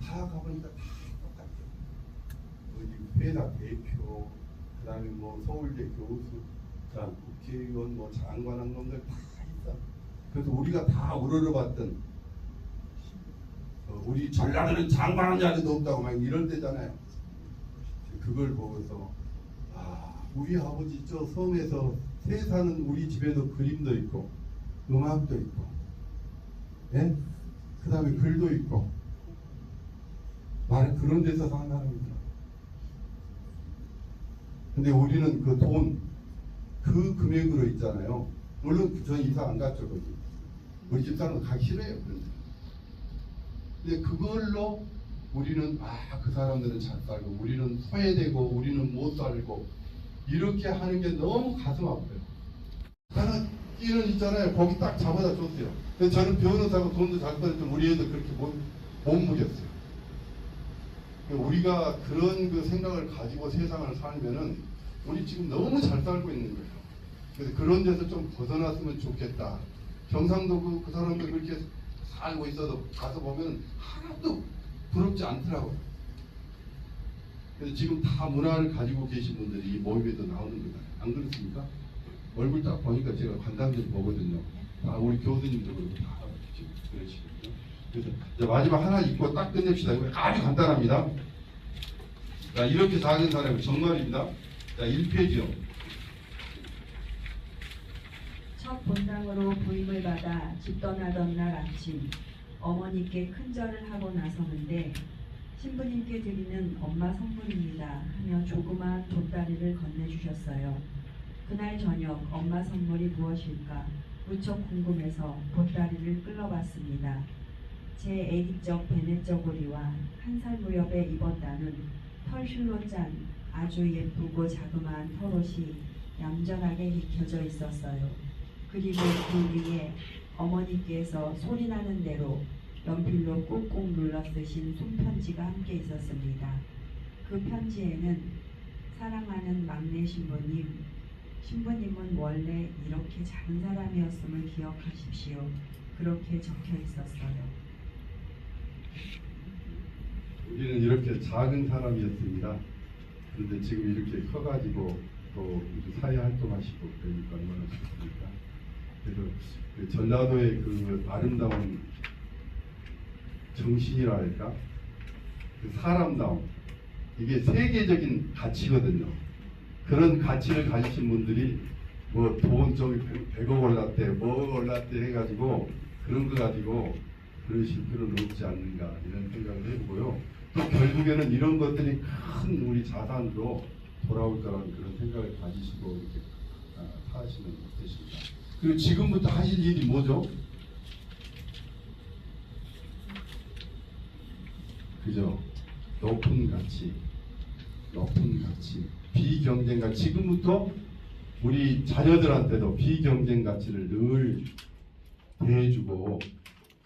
다 가보니까 다 똑같아요. 어디 회사 대표, 그 다음에 뭐 서울대 교수, 그다음 국회의원, 뭐 장관한 놈들 다 있어. 그래서 우리가 다 우러러봤던 우리 전라도는 장관한 자리도 없다고 막 이럴 때잖아요. 그걸 보고서 우리 아버지 저 섬에서 새 사는 우리 집에도 그림도 있고 음악도 있고, 예? 그 다음에 글도 있고, 나는 그런 데서 사는 사람이더라. 근데 우리는 그 돈, 그 금액으로 있잖아요. 물론 전 이사 안 갔죠, 거기. 우리 집사람은 가기 싫어요. 근데 그걸로 우리는 그 사람들은 잘 살고 우리는 소외되고 우리는 못 살고 이렇게 하는 게 너무 가슴 아파요. 하나 끼는 있잖아요. 거기 딱 잡아다 줬어요. 근데 저는 변호사고 돈도 잘 벌었지만 우리 애들 그렇게 못 먹였어요. 우리가 그런 그 생각을 가지고 세상을 살면은 우리 지금 너무 잘 살고 있는 거예요. 그래서 그런 데서 좀 벗어났으면 좋겠다. 경상도 그 사람들 그렇게 살고 있어도 가서 보면 하나도 부럽지 않더라고요. 그래서 지금 다 문화를 가지고 계신 분들이 이 모임에도 나오는 거잖아요. 안 그렇습니까? 얼굴 딱 보니까 제가 관담들 보거든요. 우리 교수님도 그렇고 다 지금 그러시거든요. 그래서 이제 마지막 하나 읽고 딱 끝냅시다. 이거 아주 간단합니다. 자, 이렇게 작은 사람이 정말입니다. 자, 1페이지요. 첫 본당으로 부임을 받아 집 떠나던 날 아침 어머니께 큰절을 하고 나서는데 신부님께 드리는 엄마 선물입니다 하며 조그마한 돗다리를 건네주셨어요. 그날 저녁 엄마 선물이 무엇일까 무척 궁금해서 돗다리를 끌어봤습니다. 제 애기적 베네저고리와 한 살 무렵에 입었다는 털실로 짠 아주 예쁘고 자그마한 털옷이 얌전하게 익혀져 있었어요. 그리고 그 위에 어머니께서 소리나는 대로 연필로 꾹꾹 눌러 쓰신 손편지가 함께 있었습니다. 그 편지에는 사랑하는 막내 신부님, 신부님은 원래 이렇게 작은 사람이었음을 기억하십시오. 그렇게 적혀 있었어요. 우리는 이렇게 작은 사람이었습니다. 그런데 지금 이렇게 커가지고 또 사회 활동하시고 그러니까 얼마나 좋습니까? 그래서 그 전라도의 그 아름다운 정신이라 할까? 그 사람다움, 이게 세계적인 가치거든요. 그런 가치를 가지신 분들이 뭐 돈 저기 100억 올랐대, 뭐 올랐대 해가지고 그런 거 가지고 그러실 필요는 없지 않는가 이런 생각을 해보고요. 또 결국에는 이런 것들이 큰 우리 자산으로 돌아올 거라는 그런 생각을 가지시고 이렇게 사시면 되십니다. 그리고 지금부터 하실 일이 뭐죠? 그죠? 높은 가치, 비경쟁 가치. 지금부터 우리 자녀들한테도 비경쟁 가치를 늘 대해주고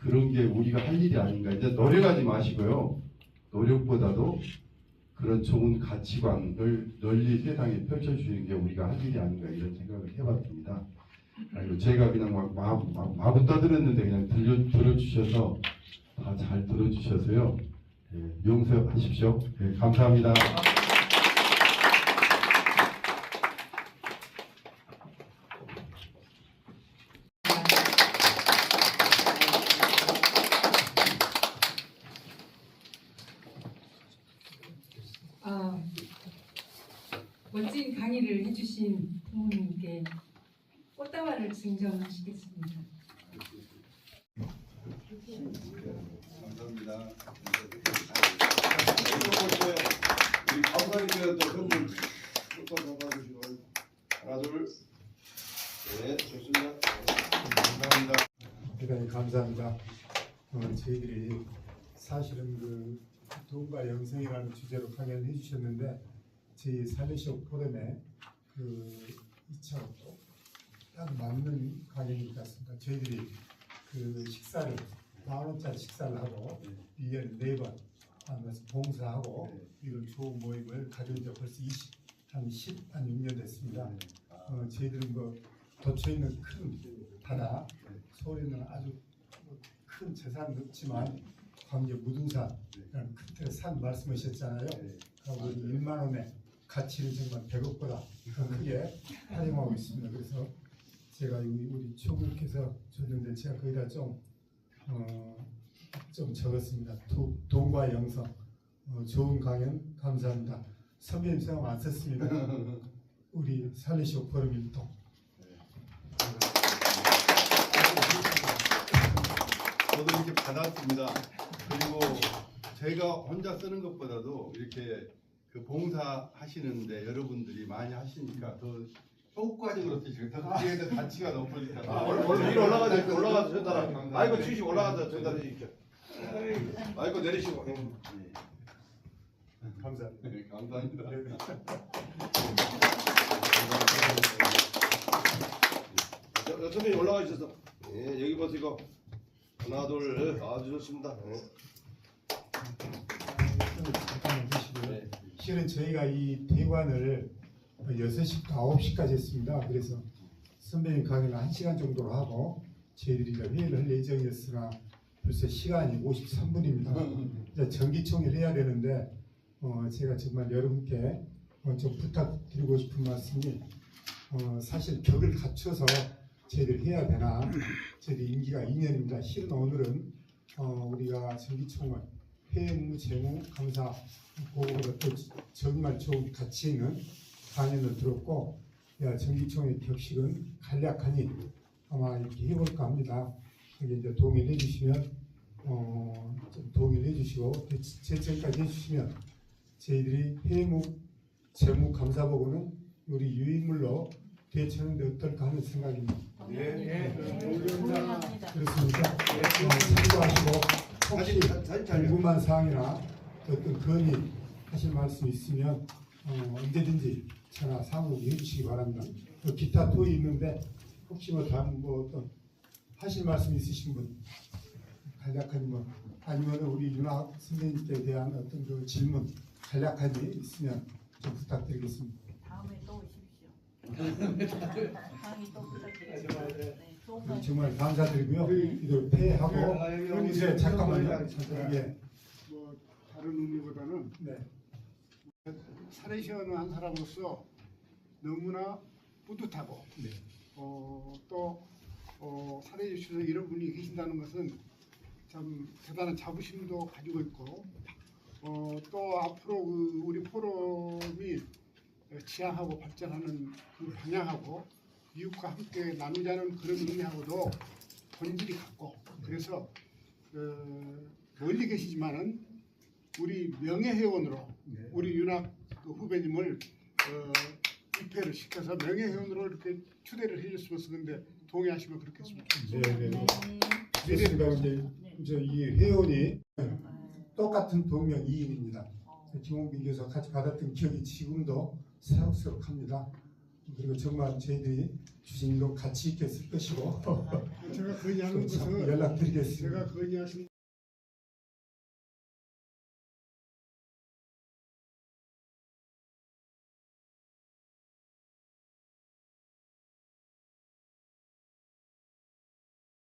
그런 게 우리가 할 일이 아닌가. 이제 노력하지 마시고요. 노력보다도 그런 좋은 가치관을 널리 세상에 펼쳐주는 게 우리가 할 일이 아닌가 이런 생각을 해봤습니다. 그리고 제가 그냥 마구 떠들었는데 그냥 들어주셔서 다 잘 들어주셔서요. 용서하십시오. 감사합니다. 멋진 강의를 해주신 부모님께 꽃다발을 증정하시겠습니다. 감사합니다. 우리 감사님께서 또 선물 꽃다발 받아주시고 하나 둘 네, 좋습니다. 감사합니다. 대단히 감사합니다. 저희들이 사실은 그 돈과 영생이라는 주제로 강연을 해주셨는데 저희 살레시오 포럼에 그 2차로 딱 맞는 강연인 것 같습니다. 저희들이 그 식사를 10,000원짜리 식사를 하고 1년에 4번 하면서 봉사하고 이런 좋은 모임을 가진 지 벌써 한 16년 됐습니다. 저희들은 뭐 도처에 있는 큰 바다, 서울에는 아주 큰 재산은 없지만 광주 무등산이라는 큰 산 말씀하셨잖아요. 우리 1만 원의 가치는 정말 100억보다 더 크게 활용하고 있습니다. 그래서 제가 우리 총무께서 줬는데 제가 거기다 좀 적었습니다. 돈과 영성, 좋은 강연 감사합니다. 선배님 성함 안 썼습니다. 우리 살리시오 포럼 일동. 저도 이렇게 받았습니다. 그리고 제가 혼자 쓰는 것보다도 이렇게 그 봉사하시는데 여러분들이 많이 하시니까 더 효과적으로 쓰시고 더 그게 더 가치가 높으니까. 위로 올라가서 전달하. 감사합니다. 마이크 치시고 올라가서 전달해 주십시오. 마이크 내리시고. 감사합니다. 네, 감사합니다. 선배님 올라가 주셔서. 예, 여기 보시고. 하나 둘 아주 좋습니다. 잠깐만 주시고요. 네. 실은 저희가 이 대관을 6시부터 9시까지 했습니다. 그래서 선배님 강의는 1시간 정도로 하고 저희들이 이제 회의를 할 예정이었으나 벌써 시간이 53분입니다. 이제 정기총회를 해야 되는데 제가 정말 여러분께 좀 부탁드리고 싶은 말씀이 사실 격을 갖춰서 저희들이 해야 되나 저희들이 임기가 2년입니다. 실은 오늘은 우리가 정기총회 회무, 재무, 감사 보고보다 또 정말 좋은 가치 있는 강연을 들었고 정기총회 격식은 간략하니 아마 이렇게 해볼까 합니다. 거기에 이제 동의를 해주시면 좀 동의를 해주시고 제청까지 해주시면 저희들이 회무, 재무, 감사 보고는 우리 유인물로 되찾는데 어떨까 하는 생각입니다. 그렇습니까? 참고하시고 혹시 궁금한 사항이나 어떤 건의 하실 말씀 있으면 언제든지 전화 상호해 주시기 바랍니다. 기타 토이 있는데 혹시 다음 어떤 하실 말씀 있으신 분 간략하니 아니면 우리 윤아 선생님께 대한 어떤 그 질문 간략하니 있으면 좀 부탁드리겠습니다. 다음에 또 오십시오. 강의 또 부탁드립니다. 네, 좋은 거 정말 감사드리고요. 이들 폐하고 이제 잠깐만요. 예. 뭐 다른 의미보다는 네. 사례시연을 한 사람으로서 너무나 뿌듯하고 네. 또 사례주시에서 이런 분이 계신다는 것은 참 대단한 자부심도 가지고 있고 또 앞으로 우리 포럼이 지향하고 발전하는 그 방향하고 미국과 함께 나누자는 그런 의미하고도 본질이 같고 그래서 멀리 계시지만은 우리 명예회원으로 네. 우리 윤학 후배님을 입회를 시켜서 명예회원으로 이렇게 추대를 해줬으면 쓰는데 동의하시면 그렇겠습니다. 네. 그렇습니다. 이제 이 회원이 똑같은 동명 이인입니다. 김홍빈 교수가 같이 받았던 기억이 지금도 새록새록합니다. 그리고 정말 저희들이 주신 이런 가치 있게 쓸 것이고 제가 건의하는 또 참 것은 연락드리겠습니다. 제가 건의하신